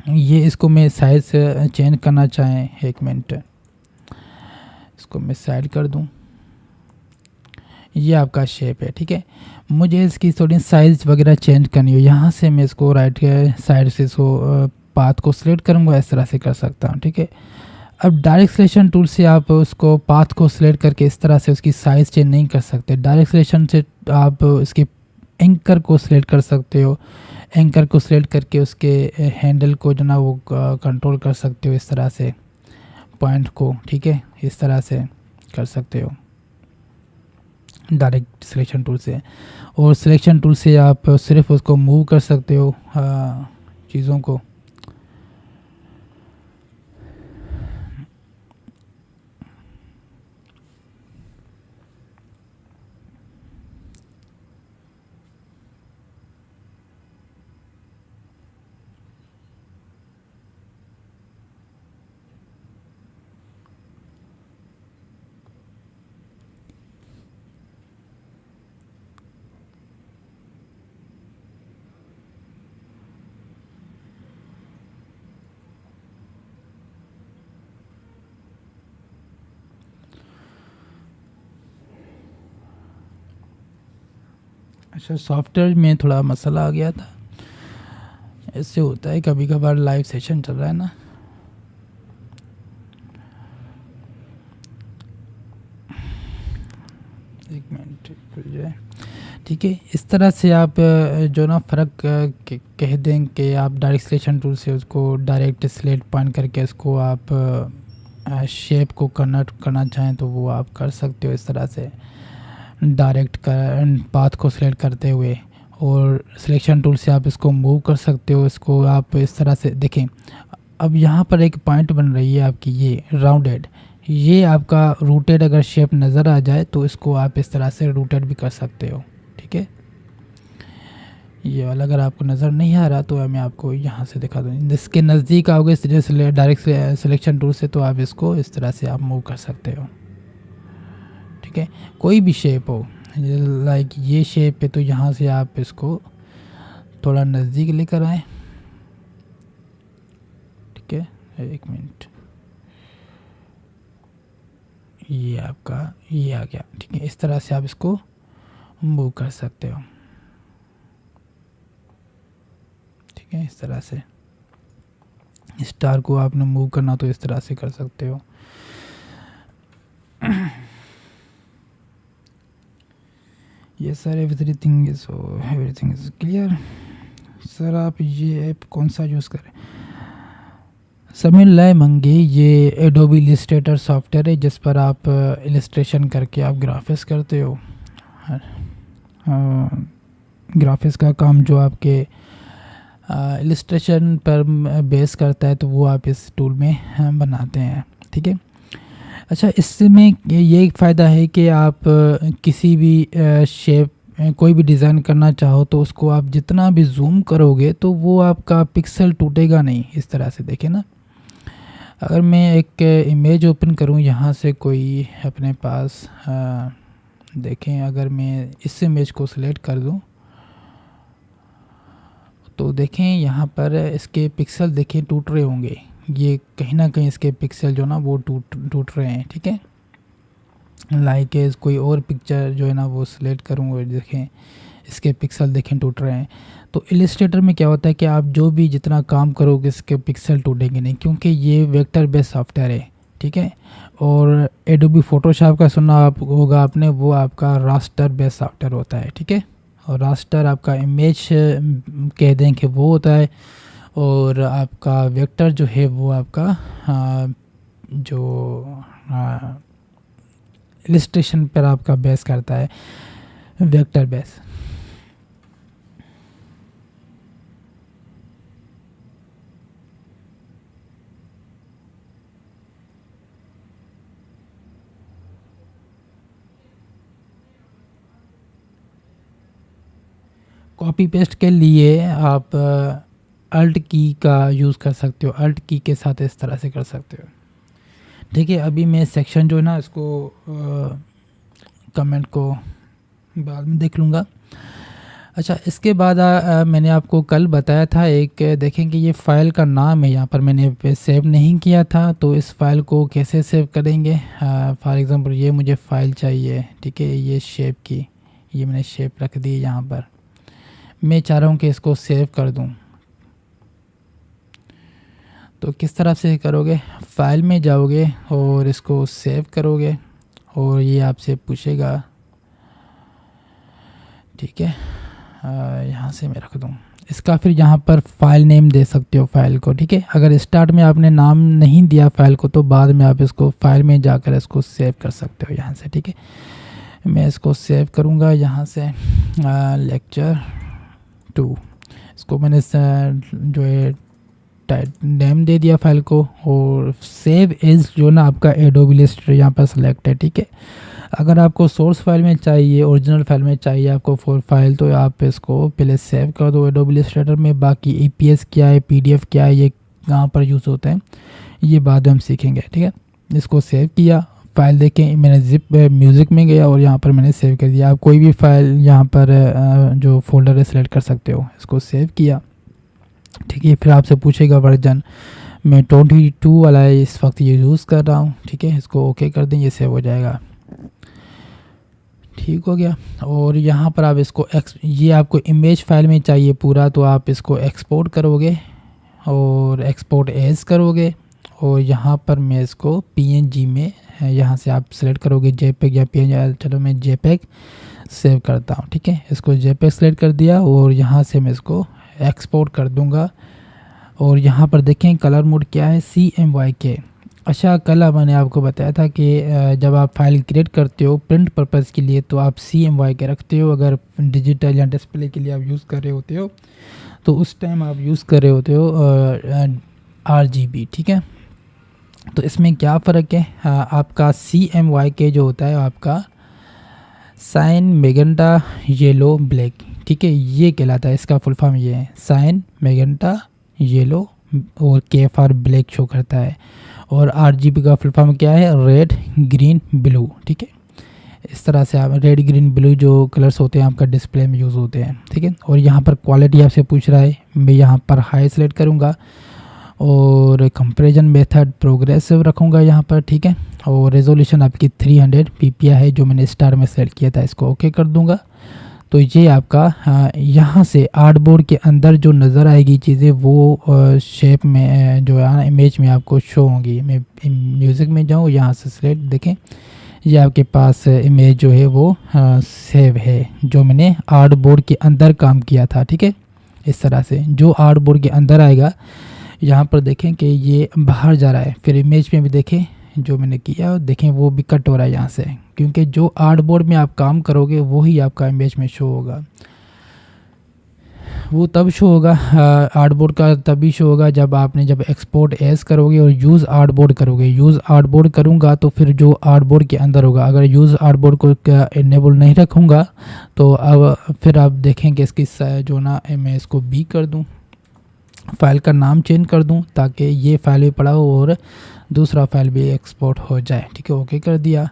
ये इसको मैं साइज़ चेंज करना चाहें, 1 मिनट, इसको मैं साइड कर दूं। ये आपका शेप है, ठीक है। मुझे इसकी थोड़ी साइज़ वगैरह चेंज करनी हो, यहाँ से मैं इसको राइट साइड से इसको पाथ को सिलेक्ट करूँगा, इस तरह से कर सकता हूँ, ठीक है। अब डायरेक्ट सिलेक्शन टूल से आप उसको पाथ को सिलेक्ट करके इस तरह से उसकी साइज़ चेंज नहीं कर सकते। डायरेक्ट सिलेक्शन से आप इसके एंकर को सिलेक्ट कर सकते हो। एंकर को सिलेक्ट करके उसके हैंडल को जो ना वो कंट्रोल कर सकते हो इस तरह से, पॉइंट को, ठीक है, इस तरह से कर सकते हो डायरेक्ट सिलेक्शन टूल से। और सिलेक्शन टूल से आप सिर्फ उसको मूव कर सकते हो चीज़ों को। अच्छा, सॉफ्टवेयर में थोड़ा मसला आ गया था, इससे होता है कभी कभार, लाइव सेशन चल रहा है ना। एक मिनट खुल जाए, ठीक है। इस तरह से आप जो ना फ़र्क कह दें कि आप डायरेक्ट सिलेक्शन टूल से उसको डायरेक्ट सिलेक्ट पॉइंट करके उसको आप शेप को कन्वर्ट करना चाहें तो वो आप कर सकते हो इस तरह से, डायरेक्ट पाथ को सिलेक्ट करते हुए। और सिलेक्शन टूल से आप इसको मूव कर सकते हो, इसको आप इस तरह से देखें। अब यहाँ पर एक पॉइंट बन रही है आपकी ये राउंडेड, ये आपका रूटेड अगर शेप नज़र आ जाए तो इसको आप इस तरह से रूटेड भी कर सकते हो, ठीक है। ये वाला अगर आपको नज़र नहीं आ रहा तो मैं आपको यहाँ से दिखा दूँ, जिसके नज़दीक आओगे डायरेक्ट सिलेक्शन टूल से तो आप इसको इस तरह से आप मूव कर सकते हो, ठीक है। कोई भी शेप हो, लाइक ये शेप है तो यहाँ से आप इसको थोड़ा नज़दीक लेकर आए, ठीक है। एक मिनट, ये आपका ये आ गया, ठीक है। इस तरह से आप इसको मूव कर सकते हो, ठीक है। इस तरह से स्टार को आपने मूव करना तो इस तरह से कर सकते हो। ये sir everything is clear. Sir आप ये ऐप कौन सा यूज़ करें? समीर लाए मंगे, ये एडोबी इलस्ट्रेटर सॉफ्टवेयर है जिस पर आप इलस्ट्रेशन करके आप ग्राफिक्स करते हो। ग्राफिक्स का काम जो आपके इलस्ट्रेशन पर बेस करता है तो वो आप इस टूल में बनाते हैं, ठीक है। अच्छा, इससे में ये एक फ़ायदा है कि आप किसी भी शेप कोई भी डिज़ाइन करना चाहो तो उसको आप जितना भी जूम करोगे तो वो आपका पिक्सल टूटेगा नहीं, इस तरह से देखें ना। अगर मैं एक इमेज ओपन करूं यहाँ से कोई अपने पास, देखें अगर मैं इस इमेज को सिलेक्ट कर दूं तो देखें यहाँ पर इसके पिक्सल देखें टूट रहे होंगे, ये कहीं ना कहीं इसके पिक्सल जो ना वो टूट रहे हैं, ठीक है। लाइक कोई और पिक्चर जो है ना वो सिलेक्ट करूँगा, देखें इसके पिक्सल देखें टूट रहे हैं। तो इलस्ट्रेटर में क्या होता है कि आप जो भी जितना काम करोगे इसके पिक्सल टूटेंगे नहीं, क्योंकि ये वेक्टर बेस्ड सॉफ्टवेयर है, ठीक है। और एडोबी फोटोशॉप का सुना होगा आपने, वो आपका रास्टर बेस्ड सॉफ्टवेयर होता है, ठीक है। और रास्टर आपका इमेज कह दें कि वो होता है, और आपका वेक्टर जो है वो आपका जो इलस्ट्रेशन पर आपका बेस करता है, वेक्टर बेस। कॉपी पेस्ट के लिए आप अल्ट की का यूज़ कर सकते हो, अल्ट की के साथ इस तरह से कर सकते हो, ठीक है। अभी मैं सेक्शन जो है ना इसको कमेंट को बाद में देख लूँगा। अच्छा, इसके बाद मैंने आपको कल बताया था एक, देखें कि ये फ़ाइल का नाम है, यहाँ पर मैंने सेव नहीं किया था, तो इस फ़ाइल को कैसे सेव करेंगे। फॉर एग्ज़ाम्पल ये मुझे फ़ाइल चाहिए, ठीक है, ये शेप की, ये मैंने शेप रख दी यहाँ पर, मैं चाह रहा हूँ कि इसको सेव कर दूँ। तो किस तरह से करोगे, फाइल में जाओगे और इसको सेव करोगे और ये आपसे पूछेगा, ठीक है। यहाँ से मैं रख दूँ, इसका फिर यहाँ पर फाइल नेम दे सकते हो फाइल को, ठीक है। अगर स्टार्ट में आपने नाम नहीं दिया फाइल को तो बाद में आप इसको फाइल में जाकर इसको सेव कर सकते हो यहाँ से, ठीक है। मैं इसको सेव करूँगा यहाँ से लेक्चर 2, इसको मैंने जो है नेम दे दिया फाइल को, और सेव एज जो ना आपका एडोबी इलस्ट्रेटर यहाँ पर सेलेक्ट है, ठीक है। अगर आपको सोर्स फाइल में चाहिए, ओरिजिनल फाइल में चाहिए आपको फॉर फाइल, तो आप इसको पहले सेव कर दो एडोबी इलस्ट्रेटर में। बाकी ईपीएस क्या है, पीडीएफ क्या है, ये कहाँ पर यूज़ होता है, ये बाद में हम सीखेंगे, ठीक है। इसको सेव किया, फाइल देखें मैंने जिप म्यूज़िक में गया और यहाँ पर मैंने सेव कर दिया। आप कोई भी फाइल यहाँ पर जो फोल्डर है सेलेक्ट कर सकते हो। इसको सेव किया, ठीक है। फिर आपसे पूछेगा वर्जन, मैं 22 वाला है इस वक्त ये यूज़ कर रहा हूँ, ठीक है। इसको ओके कर दें, ये सेव हो जाएगा, ठीक हो गया। और यहाँ पर आप इसको ये आपको इमेज फाइल में चाहिए पूरा, तो आप इसको एक्सपोर्ट करोगे और एक्सपोर्ट एज करोगे, और यहाँ पर मैं इसको पीएनजी में यहाँ से आप सेलेक्ट करोगे जेपेग या पीएनजी। चलो मैं जेपेग सेव करता हूँ, ठीक है। इसको जेपेग सेलेक्ट कर दिया और यहाँ से मैं इसको एक्सपोर्ट कर दूँगा। और यहाँ पर देखें कलर मोड क्या है, CMYK। अच्छा, कल मैंने आपको बताया था कि जब आप फाइल क्रिएट करते हो प्रिंट पर्पज़ के लिए तो आप CMYK रखते हो। अगर डिजिटल या डिस्प्ले के लिए आप यूज़ कर रहे होते हो तो उस टाइम आप यूज़ कर रहे होते हो RGB, ठीक है। तो इसमें क्या फ़र्क है, आपका CMYK जो होता है आपका साइन मैजेंटा येलो ब्लैक, ठीक है, ये कहलाता है। इसका फुल फॉर्म ये है, साइन मैजेंटा येलो, और के फॉर ब्लैक शो करता है। और RGB का फुल फॉर्म क्या है, रेड ग्रीन ब्लू, ठीक है। इस तरह से आप रेड ग्रीन ब्लू जो कलर्स होते हैं आपका डिस्प्ले में यूज़ होते हैं, ठीक है। और यहाँ पर क्वालिटी आपसे पूछ रहा है, मैं यहाँ पर हाई सेलेक्ट करूँगा और कंपैरिजन मेथड प्रोग्रेसिव रखूँगा यहाँ पर, ठीक है। और रेजोल्यूशन आपकी 300 ppi है जो मैंने स्टार में सेलेक्ट किया था, इसको ओके कर दूँगा। तो ये आपका यहाँ से आर्टबोर्ड के अंदर जो नज़र आएगी चीज़ें वो शेप में जो है ना इमेज में आपको शो होंगी। मैं म्यूज़िक में जाऊँ, यहाँ से सेलेक्ट देखें, ये आपके पास इमेज जो है वो सेव है जो मैंने आर्टबोर्ड के अंदर काम किया था, ठीक है। इस तरह से जो आर्टबोर्ड के अंदर आएगा, यहाँ पर देखें कि ये बाहर जा रहा है। फिर इमेज में भी देखें जो मैंने किया, देखें वो भी कट हो रहा है यहाँ से, क्योंकि जो आर्टबोर्ड में आप काम करोगे वही आपका इमेज में शो होगा। वो तब शो होगा, आर्टबोर्ड का तभी शो होगा जब एक्सपोर्ट एज करोगे और यूज़ आर्टबोर्ड करोगे। यूज़ आर्टबोर्ड करूँगा तो फिर जो आर्टबोर्ड के अंदर होगा, अगर यूज़ आर्टबोर्ड को इनेबल नहीं रखूँगा तो अब फिर आप देखेंगे इसकी जो ना मैं इसको B कर दूँ, फाइल का नाम चेंज कर दूं ताकि ये फाइल भी पड़ा हो और दूसरा फाइल भी एक्सपोर्ट हो जाए, ठीक है। ओके कर दिया।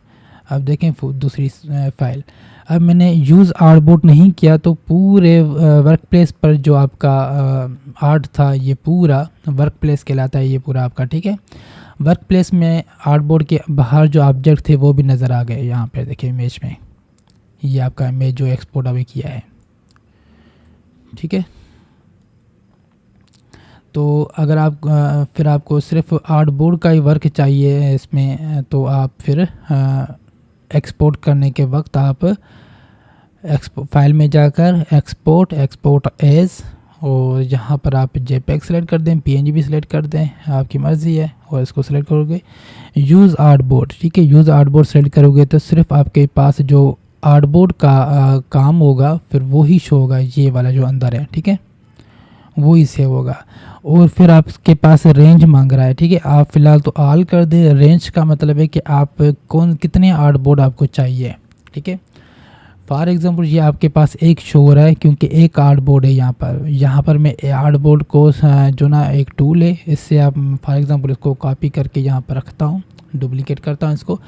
अब देखें दूसरी फाइल, अब मैंने यूज़ आर्टबोर्ड नहीं किया तो पूरे वर्क प्लेस पर जो आपका आर्ट था ये पूरा वर्क प्लेस कहलाता है, ये पूरा आपका, ठीक है। वर्क प्लेस में आर्टबोर्ड के बाहर जो ऑब्जेक्ट थे वो भी नज़र आ गए। यहाँ पे देखिए इमेज में, ये आपका इमेज जो एक्सपोर्ट अभी किया है, ठीक है। तो अगर आप फिर आपको सिर्फ आर्टबोर्ड का ही वर्क चाहिए इसमें, तो आप फिर एक्सपोर्ट करने के वक्त आप फाइल में जाकर एक्सपोर्ट एज, और यहाँ पर आप जेपेग सेलेक्ट कर दें, पीएनजी भी सिलेक्ट कर दें, आपकी मर्ज़ी है। और इसको सेलेक्ट करोगे यूज़ आर्टबोर्ड, ठीक है। यूज़ आर्टबोर्ड सेलेक्ट करोगे तो सिर्फ आपके पास जो आर्टबोर्ड का काम होगा फिर वो ही शो होगा, ये वाला जो अंदर है, ठीक है, वो ही सेव होगा। और फिर आपके पास रेंज मांग रहा है, ठीक है। आप फ़िलहाल तो ऑल कर दें। रेंज का मतलब है कि आप कितने आर्टबोर्ड आपको चाहिए, ठीक है। फॉर एग्जांपल ये आपके पास एक शो हो रहा है क्योंकि एक आर्टबोर्ड है यहाँ पर मैं आर्टबोर्ड को जो ना एक टूल है, इससे आप फॉर एग्जांपल इसको कॉपी करके यहाँ पर रखता हूँ, डुप्लीकेट करता हूँ इसको,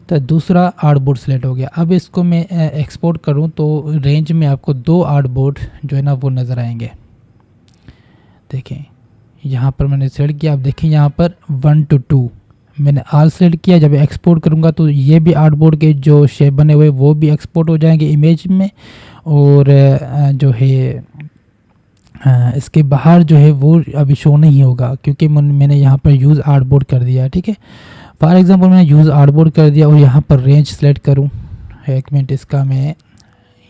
तो दूसरा आर्टबोर्ड सेलेक्ट हो गया। अब इसको मैं एक्सपोर्ट करूँ तो रेंज में आपको 2 आर्टबोर्ड जो है ना वो नज़र आएंगे। देखें यहाँ पर मैंने सेलेक्ट किया, आप देखें यहाँ पर 1 to 2 मैंने ऑल सेलेक्ट किया। जब एक्सपोर्ट करूँगा तो ये भी आर्टबोर्ड के जो शेप बने हुए वो भी एक्सपोर्ट हो जाएंगे इमेज में, और जो है इसके बाहर जो है वो अभी शो नहीं होगा क्योंकि मैंने यहाँ पर यूज़ आर्टबोर्ड कर दिया, ठीक है। फॉर एग्जांपल मैंने यूज़ आर्टबोर्ड कर दिया और यहाँ पर रेंज सेलेक्ट करूँ, एक मिनट इसका मैं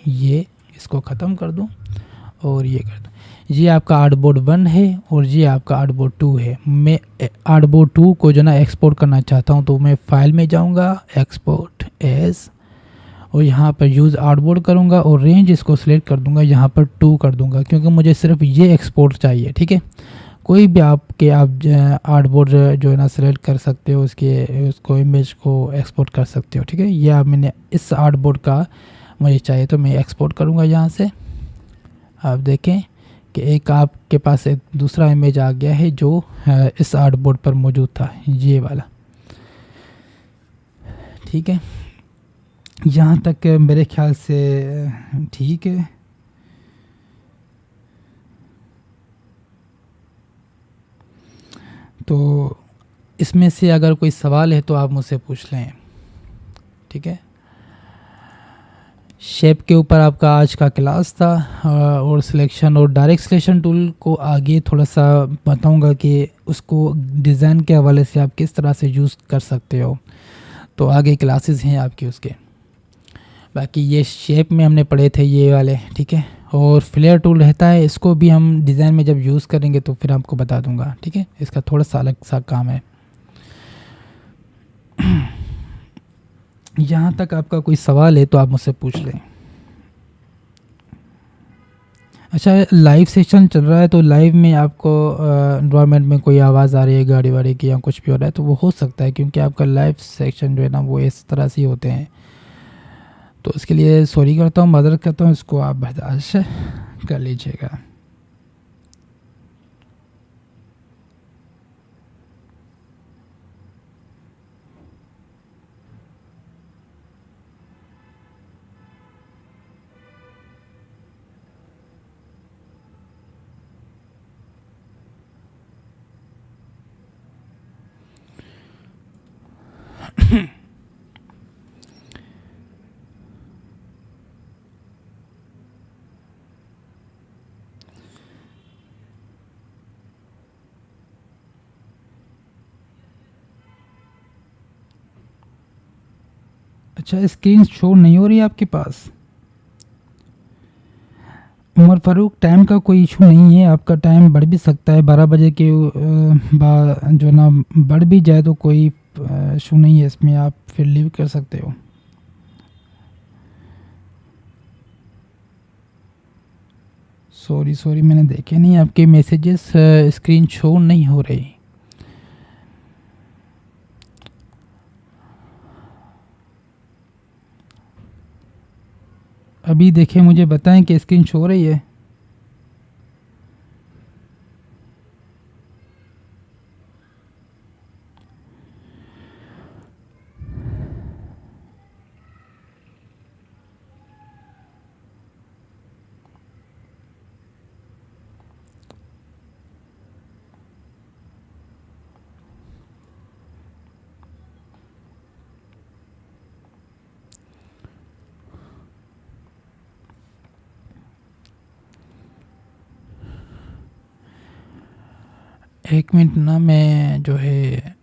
ये इसको ख़त्म कर दूँ और ये कर दूँ। ये आपका आर्टबोर्ड 1 है और ये आपका आर्टबोर्ड 2 है। मैं आर्टबोर्ड 2 को जो ना एक्सपोर्ट करना चाहता हूँ, तो मैं फाइल में जाऊँगा, एक्सपोर्ट एज, और यहाँ पर यूज़ आर्टबोर्ड करूँगा और रेंज इसको सिलेक्ट कर दूँगा, यहाँ पर 2 कर दूँगा, क्योंकि मुझे सिर्फ ये एक्सपोर्ट चाहिए। ठीक है, कोई भी आप आर्टबोर्ड जो है ना सिलेक्ट कर सकते हो, उसको इमेज को एक्सपोर्ट कर सकते हो। ठीक है, ये आप मैंने इस आर्टबोर्ड का मुझे चाहिए, तो मैं एक्सपोर्ट करूँगा यहाँ से। आप देखें कि एक आपके पास एक दूसरा इमेज आ गया है जो इस आर्टबोर्ड पर मौजूद था, ये वाला। ठीक है, यहाँ तक मेरे ख्याल से ठीक है। तो इसमें से अगर कोई सवाल है तो आप मुझसे पूछ लें। ठीक है, शेप के ऊपर आपका आज का क्लास था, और सिलेक्शन और डायरेक्ट सिलेक्शन टूल को आगे थोड़ा सा बताऊंगा कि उसको डिज़ाइन के हवाले से आप किस तरह से यूज़ कर सकते हो, तो आगे क्लासेस हैं आपकी उसके। बाकी ये शेप में हमने पढ़े थे ये वाले। ठीक है, और फ्लेयर टूल रहता है, इसको भी हम डिज़ाइन में जब यूज़ करेंगे तो फिर आपको बता दूंगा। ठीक है, इसका थोड़ा सा अलग सा काम है। यहाँ तक आपका कोई सवाल है तो आप मुझसे पूछ लें। अच्छा, लाइव सेशन चल रहा है, तो लाइव में आपको एनवायरनमेंट में कोई आवाज़ आ रही है गाड़ी वाड़ी की या कुछ भी हो रहा है, तो वो हो सकता है, क्योंकि आपका लाइव सेक्शन जो है ना वो इस तरह से ही होते हैं। तो उसके लिए सॉरी करता हूँ, मदद करता हूँ, इसको आप बर्दाश्त कर लीजिएगा। अच्छा, स्क्रीन शो नहीं हो रही है आपके पास? उमर फारूक, टाइम का कोई इशू नहीं है, आपका टाइम बढ़ भी सकता है 12 बजे के जो ना बढ़ भी जाए तो कोई इशू नहीं है इसमें, आप फिर लीव कर सकते हो। सॉरी सॉरी, मैंने देखे नहीं आपके मैसेजेस, स्क्रीन शो नहीं हो रही। अभी देखें, मुझे बताएं कि स्क्रीन शो हो रही है। एक मिनट ना, मैं जो है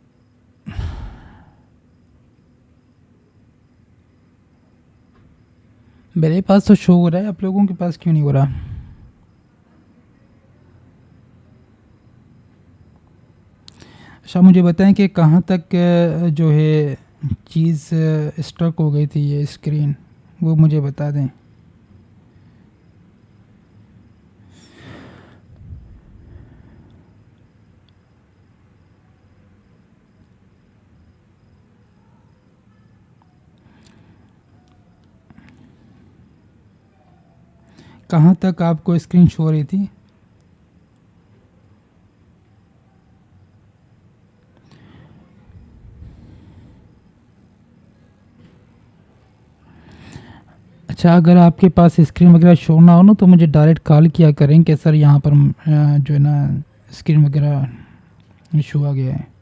मेरे पास तो शो हो रहा है, आप लोगों के पास क्यों नहीं हो रहा? अच्छा, मुझे बताएं कि कहाँ तक जो है चीज़ स्ट्रक हो गई थी, ये स्क्रीन, वो मुझे बता दें। कहाँ तक आपको स्क्रीन शो हो रही थी? अच्छा, अगर आपके पास स्क्रीन वगैरह शो ना हो ना, तो मुझे डायरेक्ट कॉल किया करें कि सर यहाँ पर जो है ना स्क्रीन वगैरह इशू आ गया है।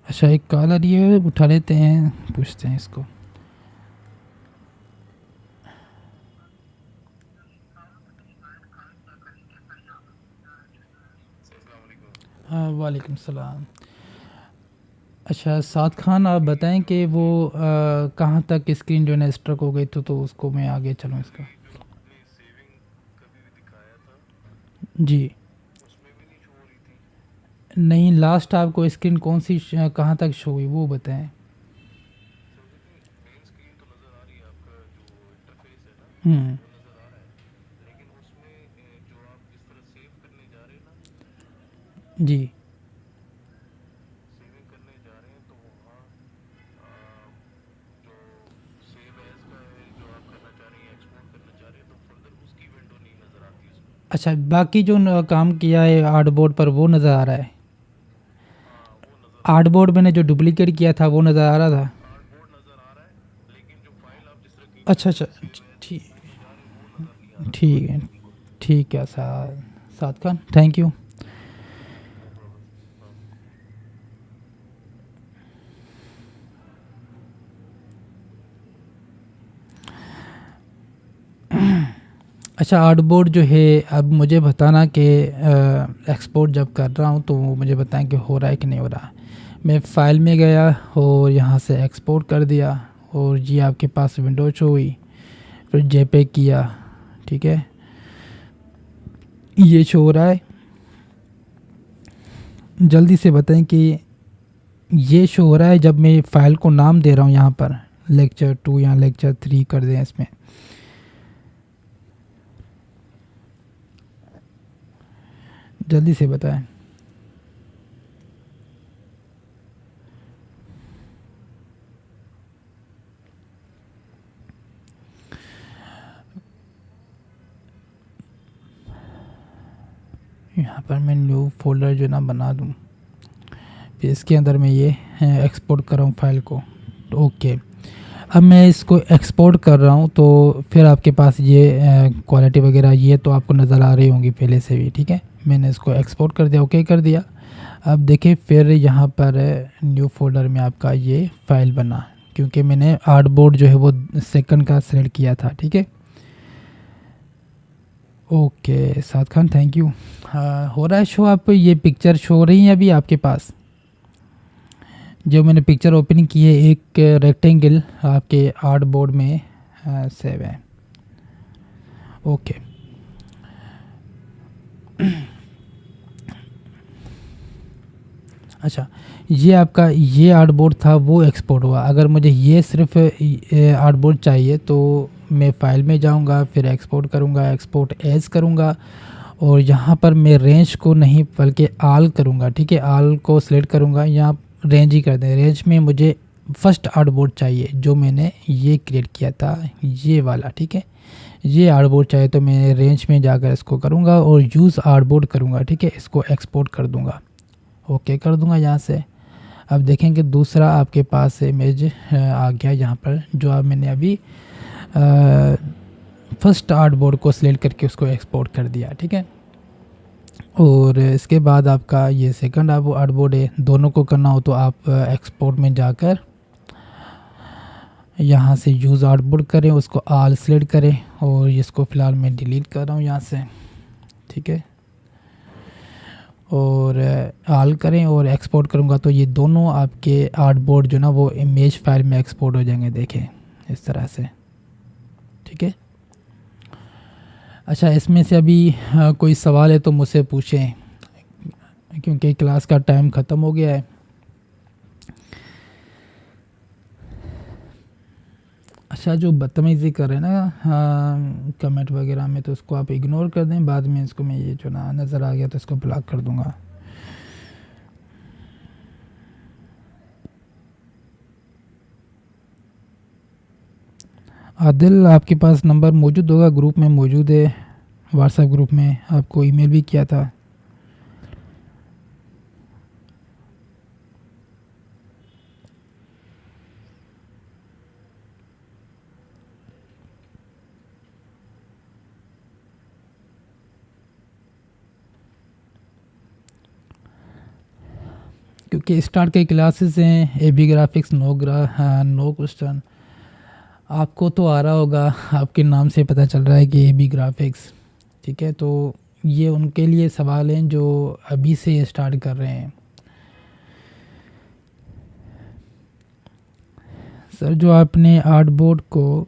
अच्छा, एक कॉल आ रही है, उठा लेते हैं, पूछते हैं इसको। हाँ, वालेकुम सलाम। अच्छा साद खान, आप बताएं कि वो कहाँ तक स्क्रीन जो है ना स्ट्रक हो गई तो उसको मैं आगे चलूँ इसका। जी। नहीं, लास्ट आपको स्क्रीन कौन सी कहाँ तक शो हुई वो बताएं। हम्म। जी। अच्छा, बाकी जो काम किया है आर्टबोर्ड पर वो नज़र आ रहा है। आर्टबोर्ड मैंने जो डुप्लीकेट किया था वो नज़र आ रहा था। अच्छा अच्छा, ठीक। ठीक है। ठीक है साद खान, थैंक यू। अच्छा, आर्टबोर्ड जो है, अब मुझे बताना कि एक्सपोर्ट जब कर रहा हूँ तो मुझे बताएं कि हो रहा है कि नहीं हो रहा। मैं फ़ाइल में गया और यहाँ से एक्सपोर्ट कर दिया और ये आपके पास विंडो शो हुई, फिर जेपेग किया। ठीक है, ये शो हो रहा है। जल्दी से बताएं कि ये शो हो रहा है जब मैं फ़ाइल को नाम दे रहा हूँ यहाँ पर लेक्चर 2 या लेक्चर 3 कर दें इसमें। जल्दी से बताएं। यहाँ पर मैं न्यू फोल्डर जो ना बना दूँ, फिर इसके अंदर मैं ये एक्सपोर्ट कर रहा हूँ फाइल को। ओके, अब मैं इसको एक्सपोर्ट कर रहा हूँ तो फिर आपके पास ये क्वालिटी वगैरह ये तो आपको नज़र आ रही होंगी पहले से भी। ठीक है, मैंने इसको एक्सपोर्ट कर दिया, ओके कर दिया। अब देखिए फिर यहाँ पर न्यू फोल्डर में आपका ये फाइल बना, क्योंकि मैंने आर्टबोर्ड जो है वो सेकंड का सेलेक्ट किया था। ठीक है, okay Saad Khan, thank you. हाँ, हो रहा है शो। आप ये पिक्चर शो हो रही है अभी आपके पास, जो मैंने पिक्चर ओपनिंग की है, एक रेक्टेंगल आपके आर्ट बोर्ड में सेव है। ओके। अच्छा, ये आपका ये आर्ट बोर्ड था वो एक्सपोर्ट हुआ। अगर मुझे ये सिर्फ आर्ट बोर्ड चाहिए तो मैं फाइल में जाऊंगा, फिर एक्सपोर्ट करूंगा, एक्सपोर्ट एज करूंगा और यहाँ पर मैं रेंज को नहीं बल्कि आल करूंगा। ठीक है, आल को सिलेक्ट करूंगा, यहाँ रेंज ही कर दें। रेंज में मुझे फर्स्ट आर्टबोर्ड चाहिए जो मैंने ये क्रिएट किया था, ये वाला। ठीक है, ये आर्टबोर्ड चाहिए तो मैं रेंज में जाकर इसको करूँगा और यूज़ आर्टबोर्ड करूँगा। ठीक है, इसको एक्सपोर्ट कर दूँगा, ओके कर दूँगा यहाँ से। अब देखेंगे दूसरा आपके पास इमेज आ गया यहाँ पर, जो अब मैंने अभी फर्स्ट आर्टबोर्ड को सिलेक्ट करके उसको एक्सपोर्ट कर दिया। ठीक है, और इसके बाद आपका ये सेकंड आर्टबोर्ड है। दोनों को करना हो तो आप एक्सपोर्ट में जाकर यहाँ से यूज़ आर्टबोर्ड करें, उसको आल सेलेक्ट करें और इसको फ़िलहाल मैं डिलीट कर रहा हूँ यहाँ से। ठीक है, और आल करें और एक्सपोर्ट करूँगा तो ये दोनों आपके आर्टबोर्ड जो ना वो इमेज फाइल में एक्सपोर्ट हो जाएंगे, देखें इस तरह से। ठीक है, अच्छा इसमें से अभी कोई सवाल है तो मुझसे पूछें, क्योंकि क्लास का टाइम ख़त्म हो गया है। अच्छा, जो बदतमीज़ी कर रहे हैं ना कमेंट वगैरह में, तो उसको आप इग्नोर कर दें। बाद में इसको मैं ये जो ना नज़र आ गया तो इसको ब्लॉक कर दूंगा। आदिल, आपके पास नंबर मौजूद होगा, ग्रुप में मौजूद है, व्हाट्सएप ग्रुप में आपको ईमेल भी किया था। क्योंकि स्टार्ट के क्लासेस हैं, एबी ग्राफिक्स नो क्वेश्चन। आपको तो आ रहा होगा, आपके नाम से पता चल रहा है कि एबी ग्राफिक्स। ठीक है, तो ये उनके लिए सवाल हैं जो अभी से स्टार्ट कर रहे हैं। सर जो आपने आर्टबोर्ड को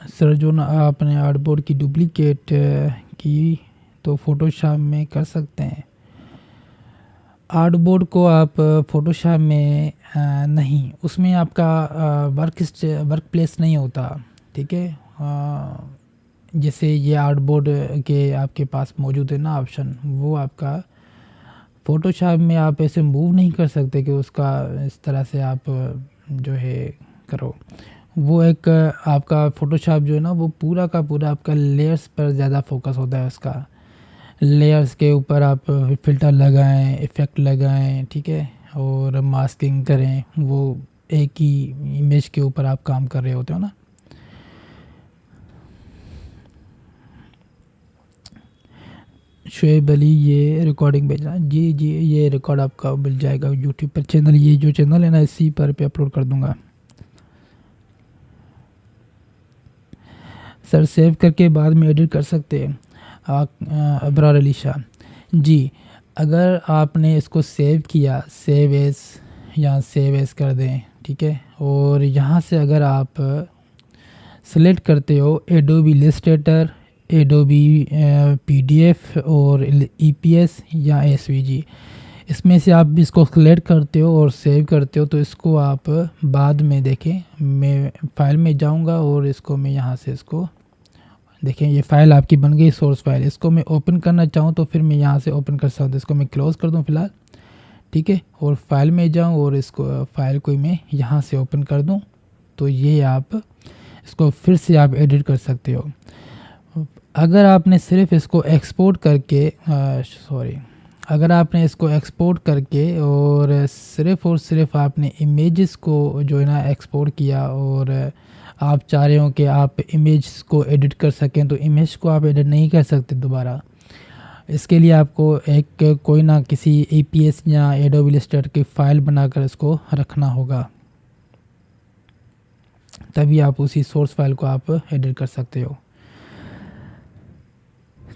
सर जो ना आपने आर्टबोर्ड की डुप्लीकेट की तो फ़ोटोशॉप में कर सकते हैं। आर्टबोर्ड को आप फ़ोटोशॉप में नहीं, उसमें आपका वर्क प्लेस नहीं होता, ठीक है। जैसे ये आर्टबोर्ड के आपके पास मौजूद है ना ऑप्शन, वो आपका फ़ोटोशॉप में आप ऐसे मूव नहीं कर सकते कि उसका इस तरह से आप जो है करो। वो एक आपका फ़ोटोशॉप जो है ना वो पूरा का पूरा आपका लेयर्स पर ज़्यादा फोकस होता है उसका। लेयर्स के ऊपर आप फ़िल्टर लगाएं, इफ़ेक्ट लगाएं, ठीक है, और मास्किंग करें, वो एक ही इमेज के ऊपर आप काम कर रहे होते हो ना। शुएब अली ये रिकॉर्डिंग भेजना, जी जी ये रिकॉर्ड आपका मिल जाएगा यूट्यूब पर चैनल, ये जो चैनल है ना इसी पर पे अपलोड कर दूंगा। सर सेव करके बाद में एडिट कर सकते हैं। अबरार अली शाह जी, अगर आपने इसको सेव किया, सेव एज या सेव एज कर दें, ठीक है, और यहाँ से अगर आप सेलेक्ट करते हो एडोबी इलस्ट्रेटर, एडोबी पीडीएफ और ईपीएस या एसवीजी, इसमें से आप इसको सेलेक्ट करते हो और सेव करते हो, तो इसको आप बाद में देखें, मैं फाइल में जाऊंगा और इसको मैं यहाँ से इसको देखें, ये फ़ाइल आपकी बन गई सोर्स फाइल। इसको मैं ओपन करना चाहूँ तो फिर मैं यहाँ से ओपन कर सकता हूँ। इसको मैं क्लोज़ कर दूँ फ़िलहाल, ठीक है, और फाइल में जाऊँ और इसको फाइल को मैं यहाँ से ओपन कर दूँ, तो ये आप इसको फिर से आप एडिट कर सकते हो। अगर आपने सिर्फ इसको एक्सपोर्ट करके अगर आपने इसको एक्सपोर्ट करके और सिर्फ आपने इमेजेस को जो है ना एक्सपोर्ट किया और आप चाह रहे हो कि आप इमेज को एडिट कर सकें, तो इमेज को आप एडिट नहीं कर सकते दोबारा। इसके लिए आपको एक कोई ना किसी ईपीएस या एडोबी इलस्ट्रेटर की फ़ाइल बनाकर इसको रखना होगा, तभी आप उसी सोर्स फाइल को आप एडिट कर सकते हो।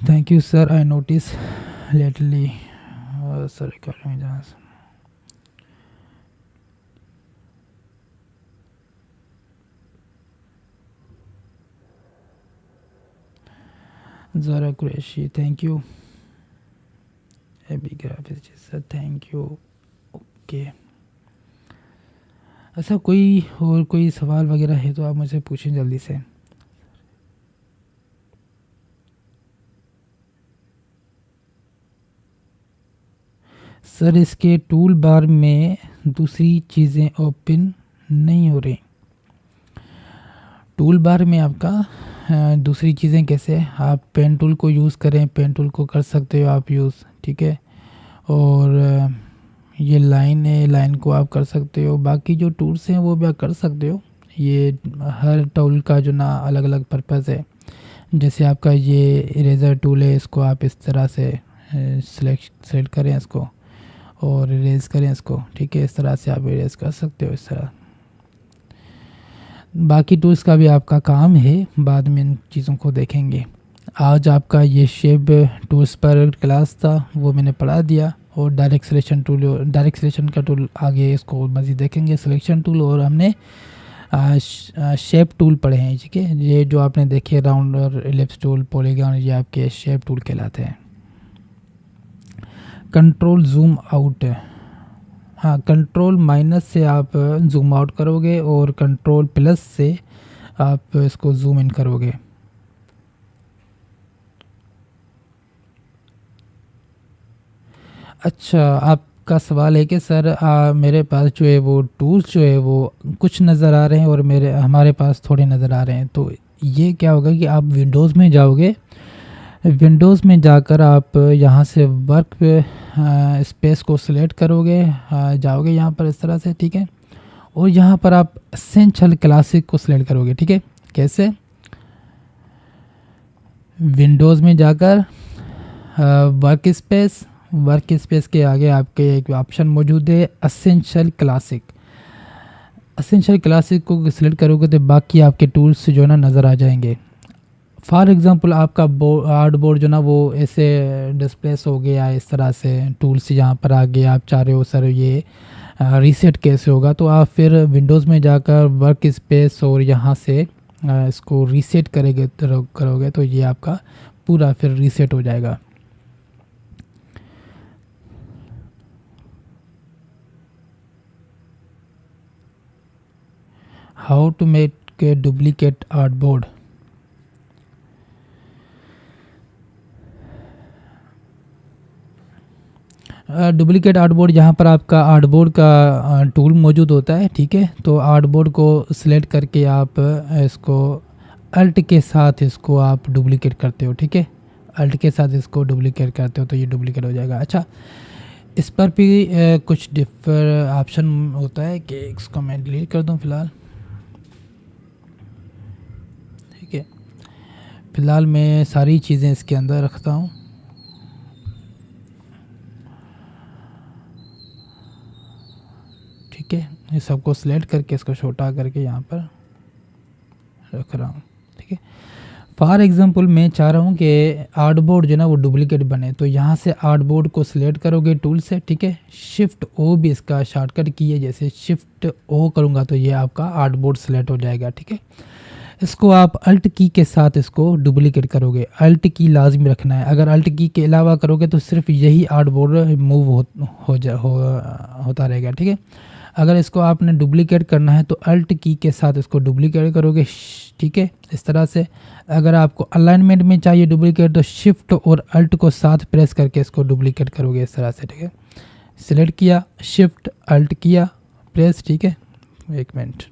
Thank you sir, I notice lately sir Zara Qureshi, thank you. AB graphics sir, thank you. Okay, अच्छा कोई और कोई सवाल वगैरह है तो आप मुझसे पूछें जल्दी से। सर इसके टूल बार में दूसरी चीज़ें ओपन नहीं हो रही। टूल बार में आपका दूसरी चीज़ें कैसे, आप पेन टूल को यूज़ करें, पेन टूल को कर सकते हो आप यूज़, ठीक है, और ये लाइन है, लाइन को आप कर सकते हो, बाकी जो टूल्स हैं वो भी आप कर सकते हो। ये हर टूल का जो ना अलग अलग पर्पज़ है। जैसे आपका ये इरेज़र टूल है, इसको आप इस तरह से सेलेक्ट करें इसको और इरेज़ करें इसको, ठीक है, इस तरह से आप इरेज़ कर सकते हो इस तरह। बाकी टूल्स का भी आपका काम है, बाद में इन चीज़ों को देखेंगे। आज आपका ये शेप टूल्स पर क्लास था, वो मैंने पढ़ा दिया, और डायरेक्ट सिलेक्शन का टूल आगे इसको मज़ीद देखेंगे। सिलेक्शन टूल और हमने शेप टूल पढ़े हैं, ठीक है, ये जो आपने देखे राउंड और एलिप्स टूल, पॉलीगॉन, ये आपके शेप टूल कहलाते हैं। कंट्रोल जूम आउट, हाँ, कंट्रोल माइनस से आप जूम आउट करोगे और कंट्रोल प्लस से आप इसको जूम इन करोगे। अच्छा, आपका सवाल है कि सर मेरे पास जो है वो टूल्स जो है वो कुछ नज़र आ रहे हैं और हमारे पास थोड़े नज़र आ रहे हैं। तो ये क्या होगा कि आप विंडोज़ में जाओगे, विंडोज़ में जाकर आप यहाँ से वर्क स्पेस को सिलेक्ट करोगे, जाओगे यहाँ पर इस तरह से, ठीक है, और यहाँ पर आप एसेंशियल क्लासिक को सिलेक्ट करोगे, ठीक है। कैसे, विंडोज़ में जाकर वर्क स्पेस के आगे आपके एक ऑप्शन मौजूद है एसेंशियल क्लासिक। एसेंशियल क्लासिक को सिलेक्ट करोगे तो बाकी आपके टूल्स जो है ना नज़र आ जाएंगे। फॉर एग्ज़ाम्पल आपका आर्ट बोर्ड जो ना वो ऐसे डिस्प्लेस हो गया इस तरह से, टूल्स यहाँ पर आ गए, आप चाह रहे हो सर ये रीसेट कैसे होगा, तो आप फिर विंडोज़ में जाकर वर्क स्पेस और यहाँ से इसको रीसेट करोगे तो ये आपका पूरा फिर रीसेट हो जाएगा। How to make a duplicate artboard. Duplicate artboard यहाँ पर आपका आर्टबोर्ड का टूल मौजूद होता है, ठीक है। तो आर्टबोर्ड को सिलेक्ट करके आप इसको अल्ट के साथ इसको आप डुप्लीकेट करते हो, ठीक है। अल्ट के साथ इसको डुप्लीकेट करते हो तो ये डुप्लीकेट हो जाएगा। अच्छा, इस पर भी कुछ डिफर ऑप्शन होता है कि इसको मैं डिलीट कर दूँ फ़िलहाल, ठीक है। फ़िलहाल मैं सारी चीज़ें इसके अंदर रखता हूँ, ठीक है। ये सबको सिलेक्ट करके इसको छोटा करके यहाँ पर रख रहा हूँ, ठीक है। फॉर एग्जांपल मैं चाह रहा हूँ कि आर्टबोर्ड जो है ना वो डुप्लीकेट बने, तो यहाँ से आर्टबोर्ड को सिलेक्ट करोगे टूल से, ठीक है। शिफ्ट ओ भी इसका शॉर्टकट की है, जैसे शिफ्ट ओ करूँगा तो ये आपका आर्टबोर्ड सिलेक्ट हो जाएगा, ठीक है। इसको आप अल्ट की के साथ इसको डुप्लीकेट करोगे, अल्ट की लाजमी रखना है। अगर अल्ट की के अलावा करोगे तो सिर्फ यही आर्टबोर्ड मूव होता रहेगा, ठीक है। अगर इसको आपने डुप्लीकेट करना है तो अल्ट की के साथ इसको डुप्लीकेट करोगे, ठीक है, इस तरह से। अगर आपको अलाइनमेंट में चाहिए डुप्लीकेट तो शिफ्ट और अल्ट को साथ प्रेस करके इसको डुप्लीकेट करोगे इस तरह से, ठीक है। सिलेक्ट किया, शिफ्ट अल्ट किया, प्रेस, ठीक है। एक मिनट,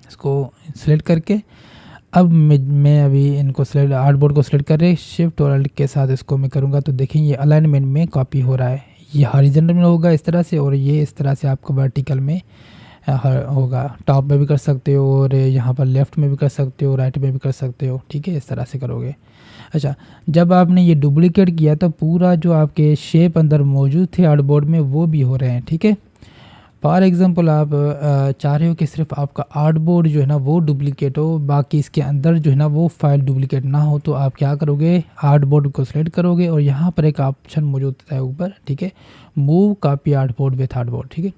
इसको सिलेक्ट करके अब मैं अभी इनको सिलेक्ट आर्टबोर्ड को सिलेक्ट कर रहे शिफ्ट और अल्ट के साथ इसको मैं करूँगा तो देखें ये अलाइनमेंट में कॉपी हो रहा है। ये हॉरिजॉन्टल में होगा इस तरह से, और ये इस तरह से आपको वर्टिकल में होगा। टॉप में भी कर सकते हो और यहाँ पर लेफ़्ट में भी कर सकते हो, राइट में भी कर सकते हो, ठीक है। इस तरह से करोगे। अच्छा, जब आपने ये डुप्लीकेट किया तो पूरा जो आपके शेप अंदर मौजूद थे आर्टबोर्ड में वो भी हो रहे हैं, ठीक है। फॉर एग्जांपल आप चाह रहे हो कि सिर्फ आपका आर्टबोर्ड जो है ना वो डुप्लीकेट हो, बाकी इसके अंदर जो है ना वो फाइल डुप्लीकेट ना हो, तो आप क्या करोगे, आर्टबोर्ड को सिलेक्ट करोगे और यहाँ पर एक ऑप्शन मौजूद है ऊपर, ठीक है, move copy artboard with artboard, ठीक है,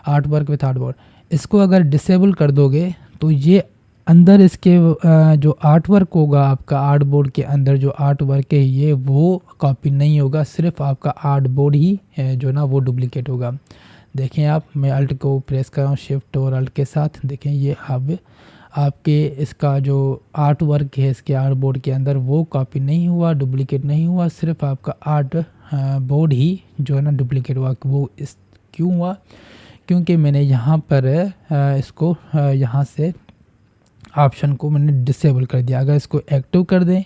आर्ट वर्क विथ आर्टबोर्ड। इसको अगर डिसेबल कर दोगे तो ये अंदर इसके जो आर्ट वर्क होगा आपका आर्टबोर्ड के अंदर जो आर्ट वर्क है ये वो कॉपी नहीं होगा, सिर्फ आपका आर्टबोर्ड ही जो ना वो डुप्लीकेट होगा। देखें आप, मैं अल्ट को प्रेस कर रहा हूँ शिफ्ट और अल्ट के साथ, देखें ये अब आपके इसका जो आर्ट वर्क है इसके आर्ट बोर्ड के अंदर वो कॉपी नहीं हुआ, डुप्लीकेट नहीं हुआ, सिर्फ आपका आर्ट बोर्ड ही जो है ना डुप्लीकेट हुआ। वो इस क्यों हुआ, क्योंकि मैंने यहाँ पर इसको यहाँ से ऑप्शन को मैंने डिसेबल कर दिया। अगर इसको एक्टिव कर दें,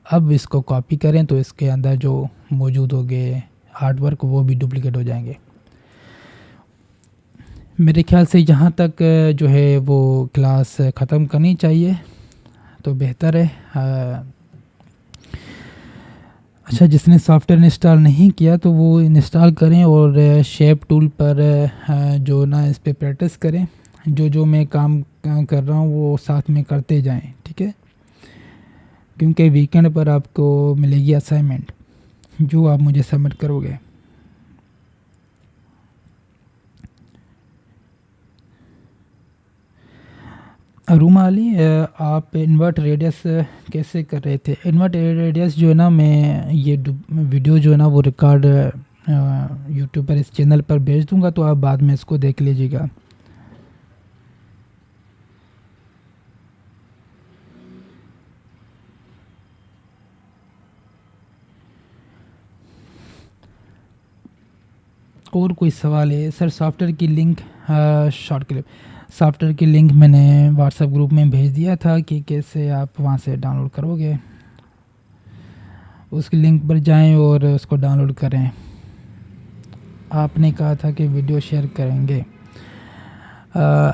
अब इसको कॉपी करें तो इसके अंदर जो मौजूद हो गए आर्ट वर्क वो भी डुप्लीकेट हो जाएंगे। मेरे ख्याल से यहाँ तक जो है वो क्लास ख़त्म करनी चाहिए तो बेहतर है। अच्छा, जिसने सॉफ्टवेयर इंस्टॉल नहीं किया तो वो इंस्टॉल करें और शेप टूल पर जो ना इस पर प्रैक्टिस करें। जो मैं काम कर रहा हूँ वो साथ में करते जाएं, ठीक है, क्योंकि वीकेंड पर आपको मिलेगी असाइनमेंट जो आप मुझे सबमिट करोगे। रूमा अली, आप इन्वर्ट रेडियस कैसे कर रहे थे? इन्वर्ट रेडियस जो है ना मैं ये वीडियो जो है ना वो रिकॉर्ड यूट्यूब पर इस चैनल पर भेज दूंगा तो आप बाद में इसको देख लीजिएगा। और कोई सवाल है सर? सॉफ्टवेयर की लिंक शॉर्ट क्लिप सॉफ्टवेयर की लिंक मैंने व्हाट्सएप ग्रुप में भेज दिया था कि कैसे आप वहाँ से डाउनलोड करोगे। उसकी लिंक पर जाएं और उसको डाउनलोड करें। आपने कहा था कि वीडियो शेयर करेंगे।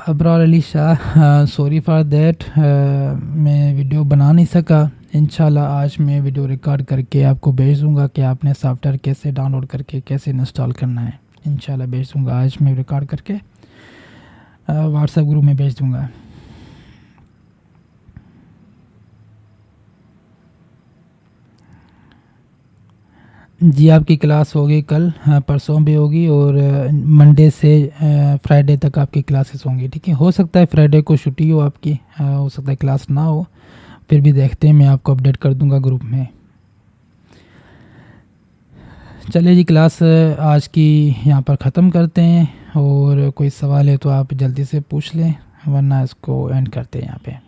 Abrar Ali Shah, sorry for that, मैं वीडियो बना नहीं सका। इंशाल्लाह आज मैं वीडियो रिकॉर्ड करके आपको भेज दूँगा कि आपने सॉफ्टवेयर कैसे डाउनलोड करके कैसे इंस्टॉल करना है। इंशाल्लाह भेज दूँगा, आज मैं रिकॉर्ड करके व्हाट्सएप ग्रुप में भेज दूँगा। जी आपकी क्लास होगी कल, हाँ, परसों भी होगी, और मंडे से फ्राइडे तक आपकी क्लासेस होंगी, ठीक है। हो सकता है फ्राइडे को छुट्टी हो आपकी, हो सकता है क्लास ना हो, फिर भी देखते हैं, मैं आपको अपडेट कर दूंगा ग्रुप में। चलिए जी, क्लास आज की यहाँ पर ख़त्म करते हैं, और कोई सवाल है तो आप जल्दी से पूछ लें, वरना इसको एंड करते हैं यहाँ पे।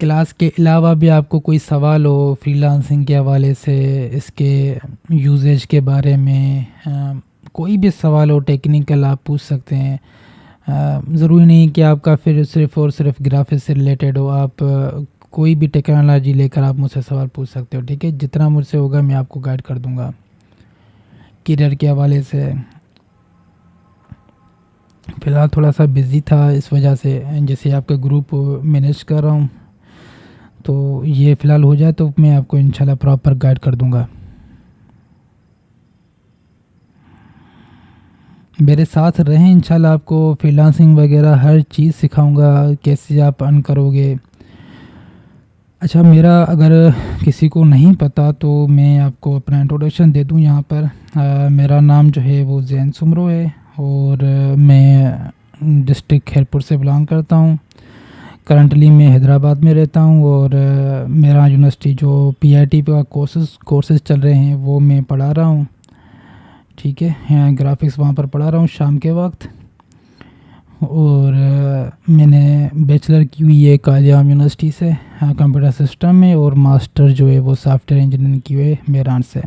क्लास के अलावा भी आपको कोई सवाल हो फ्रीलांसिंग के हवाले से, इसके यूजेज के बारे में, कोई भी सवाल हो टेक्निकल, आप पूछ सकते हैं। ज़रूरी नहीं कि आपका फिर सिर्फ़ और सिर्फ ग्राफिक्स से रिलेटेड हो, आप कोई भी टेक्नोलॉजी लेकर आप मुझसे सवाल पूछ सकते हो, ठीक है। जितना मुझसे होगा मैं आपको गाइड कर दूंगा। करियर के हवाले से फ़िलहाल थोड़ा सा बिज़ी था, इस वजह से जैसे आपका ग्रुप मैनेज कर रहा हूँ, तो ये फ़िलहाल हो जाए तो मैं आपको इंशाल्लाह प्रॉपर गाइड कर दूंगा। मेरे साथ रहें, इंशाल्लाह आपको फ्रीलांसिंग वगैरह हर चीज़ सिखाऊंगा, कैसे आप अर्न करोगे। अच्छा, मेरा अगर किसी को नहीं पता तो मैं आपको अपना इंट्रोडक्शन दे दूं यहाँ पर। मेरा नाम जो है वो जैन सुमरो है, और मैं डिस्ट्रिक्ट खैरपुर से बिलोंग करता हूँ। करंटली मैं हैदराबाद में रहता हूँ, और मेरा यूनिवर्सिटी जो पीआईटी का कोर्सेज चल रहे हैं वो मैं पढ़ा रहा हूँ, ठीक है। यहाँ ग्राफिक्स वहाँ पर पढ़ा रहा हूँ शाम के वक्त। और मैंने बैचलर की हुई है कालियाम यूनिवर्सिटी से, कंप्यूटर सिस्टम में, और मास्टर जो है वो सॉफ्टवेयर इंजीनियरिंग की हुई है मेरान से।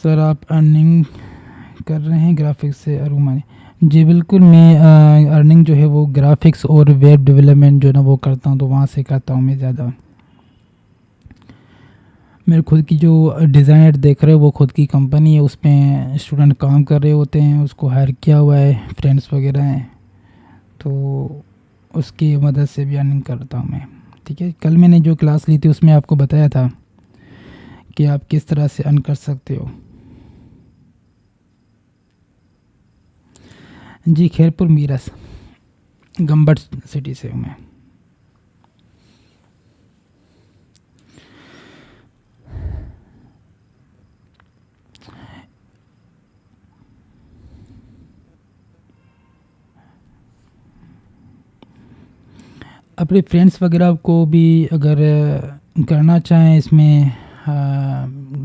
सर आप अर्निंग कर रहे हैं ग्राफिक्स से अरुमानी? जी बिल्कुल, मैं अर्निंग जो है वो ग्राफिक्स और वेब डेवलपमेंट जो है ना वो करता हूँ, तो वहाँ से करता हूँ मैं ज़्यादा। मेरे खुद की जो डिज़ाइनर देख रहे हो वो खुद की कंपनी है, उसमें स्टूडेंट काम कर रहे होते हैं, उसको हायर किया हुआ है, फ्रेंड्स वगैरह हैं, तो उसकी मदद से भी अर्निंग करता हूँ मैं, ठीक है। कल मैंने जो क्लास ली थी उसमें आपको बताया था कि आप किस तरह से अर्न कर सकते हो। जी खैरपुर मीरस गंबट सिटी से हूँ मैं। अपने फ्रेंड्स वगैरह को भी अगर करना चाहें, इसमें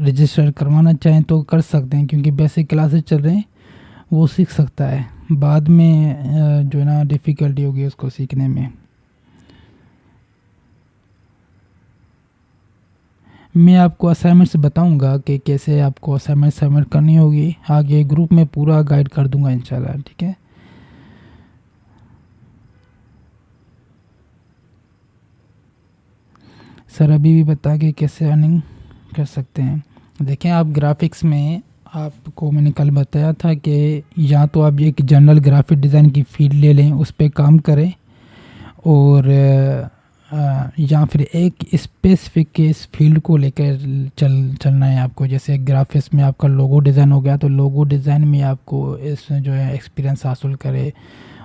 रजिस्टर करवाना चाहें तो कर सकते हैं, क्योंकि बेसिक क्लासेस चल रहे हैं, वो सीख सकता है। बाद में जो है ना डिफ़िकल्टी होगी उसको सीखने में। मैं आपको असाइनमेंट्स बताऊंगा कि कैसे आपको असाइनमेंट सबमिट करनी होगी, आगे ग्रुप में पूरा गाइड कर दूंगा इंशाल्लाह, ठीक है। सर अभी भी बता के कैसे अर्निंग कर सकते हैं। देखें, आप ग्राफिक्स में आपको मैंने कल बताया था कि या तो आप एक जनरल ग्राफिक डिज़ाइन की फील्ड ले लें, उस पर काम करें, और या फिर एक स्पेसिफिक इस फील्ड को लेकर चलना है आपको। जैसे ग्राफिक्स में आपका लोगो डिज़ाइन हो गया, तो लोगो डिज़ाइन में आपको इसमें जो है एक्सपीरियंस हासिल करे,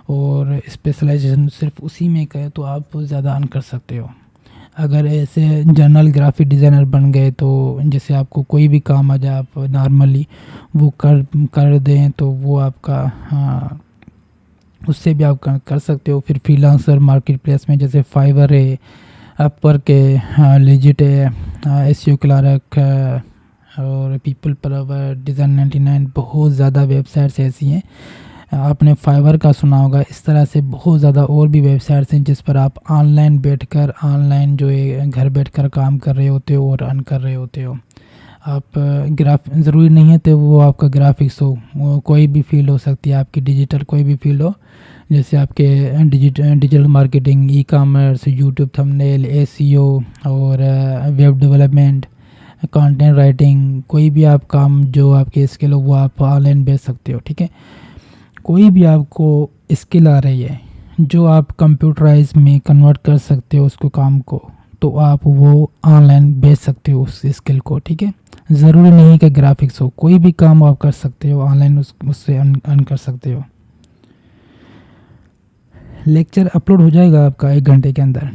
और स्पेशलाइजेशन सिर्फ उसी में करे, तो आप ज़्यादा अर्न कर सकते हो। अगर ऐसे जनरल ग्राफिक डिज़ाइनर बन गए, तो जैसे आपको कोई भी काम आ जाए, आप नॉर्मली वो कर दें, तो वो आपका, हाँ, उससे भी आप कर सकते हो। फिर फ्रीलांसर मार्केट प्लेस में जैसे फाइवर है, अपवर्क है, हाँ, लेजिट है, एसईओ क्लार्क, और पीपल पर डिज़ाइन 99, बहुत ज़्यादा वेबसाइट्स ऐसी हैं। आपने फाइवर का सुना होगा, इस तरह से बहुत ज़्यादा और भी वेबसाइट्स हैं जिस पर आप ऑनलाइन जो है घर बैठकर काम कर रहे होते हो और अर्न कर रहे होते हो। आप ज़रूरी नहीं है तो वो आपका ग्राफिक्स हो, वो कोई भी फील्ड हो सकती है आपकी, डिजिटल कोई भी फील्ड हो, जैसे आपके digital marketing, e commerce, YouTube thumbnail, SEO, और वेब डेवलपमेंट, कंटेंट राइटिंग, कोई भी आप काम जो आपके स्किल हो वो आप ऑनलाइन बेच सकते हो, ठीक है। कोई भी आपको स्किल आ रही है जो आप कंप्यूटराइज में कन्वर्ट कर सकते हो उसको काम को, तो आप वो ऑनलाइन बेच सकते हो उस स्किल को, ठीक है। ज़रूरी नहीं कि ग्राफिक्स हो, कोई भी काम आप कर सकते हो ऑनलाइन, उससे अर्न कर सकते हो। लेक्चर अपलोड हो जाएगा आपका 1 घंटे के अंदर,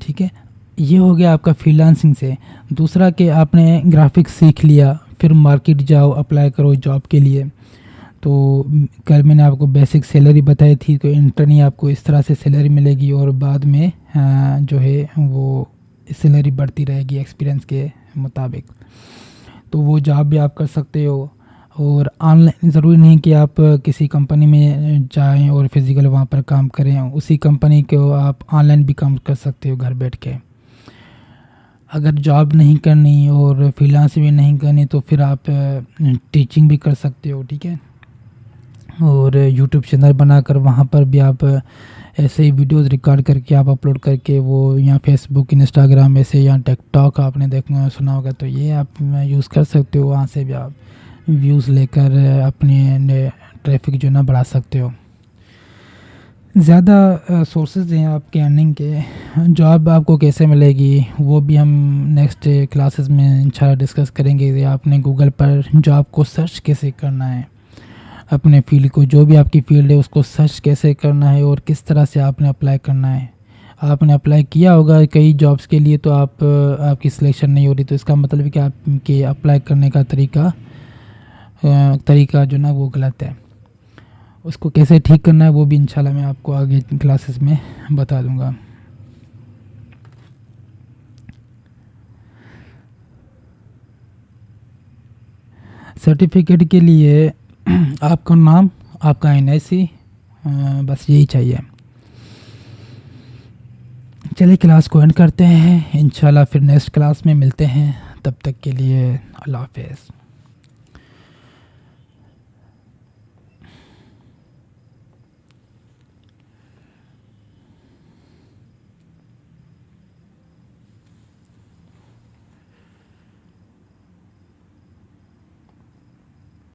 ठीक है। ये हो गया आपका फ्रीलांसिंग से। दूसरा कि आपने ग्राफिक्स सीख लिया, फिर मार्केट जाओ, अप्लाई करो जॉब के लिए। तो कल मैंने आपको बेसिक सैलरी बताई थी, तो इंटर्न ही आपको इस तरह से सैलरी मिलेगी और बाद में जो है वो सैलरी बढ़ती रहेगी एक्सपीरियंस के मुताबिक। तो वो जॉब भी आप कर सकते हो। और ऑनलाइन ज़रूरी नहीं कि आप किसी कंपनी में जाएं और फिज़िकल वहाँ पर काम करें, उसी कंपनी को आप ऑनलाइन भी काम कर सकते हो घर बैठ के। अगर जॉब नहीं करनी और फ्रीलांस भी नहीं करनी तो फिर आप टीचिंग भी कर सकते हो, ठीक है। और यूट्यूब चैनल बनाकर वहाँ पर भी आप ऐसे ही वीडियोस रिकॉर्ड करके आप अपलोड करके वो या फेसबुक, इंस्टाग्राम ऐसे या टिकटॉक आपने देखना सुना होगा, तो ये आप यूज़ कर सकते हो। वहाँ से भी आप व्यूज़ लेकर अपने ट्रैफिक जो ना बढ़ा सकते हो। ज़्यादा सोर्सेज हैं आपके अर्निंग के। जॉब आपको कैसे मिलेगी वो भी हम नेक्स्ट क्लासेस में इंशाल्लाह डिस्कस करेंगे। आपने गूगल पर जॉब को सर्च कैसे करना है, अपने फील्ड को, जो भी आपकी फील्ड है उसको सर्च कैसे करना है और किस तरह से आपने अप्लाई करना है। आपने अप्लाई किया होगा कई जॉब्स के लिए तो आपकी सिलेक्शन नहीं हो रही, तो इसका मतलब है कि आपके अप्लाई करने का तरीका जो ना वो गलत है। उसको कैसे ठीक करना है वो भी इंशाल्लाह मैं आपको आगे क्लासेस में बता दूंगा। सर्टिफिकेट के लिए आपका नाम, आपका NIC, बस यही चाहिए। चलिए क्लास को एंड करते हैं, इंशाल्लाह फिर नेक्स्ट क्लास में मिलते हैं। तब तक के लिए अल्लाह हाफ़िज़।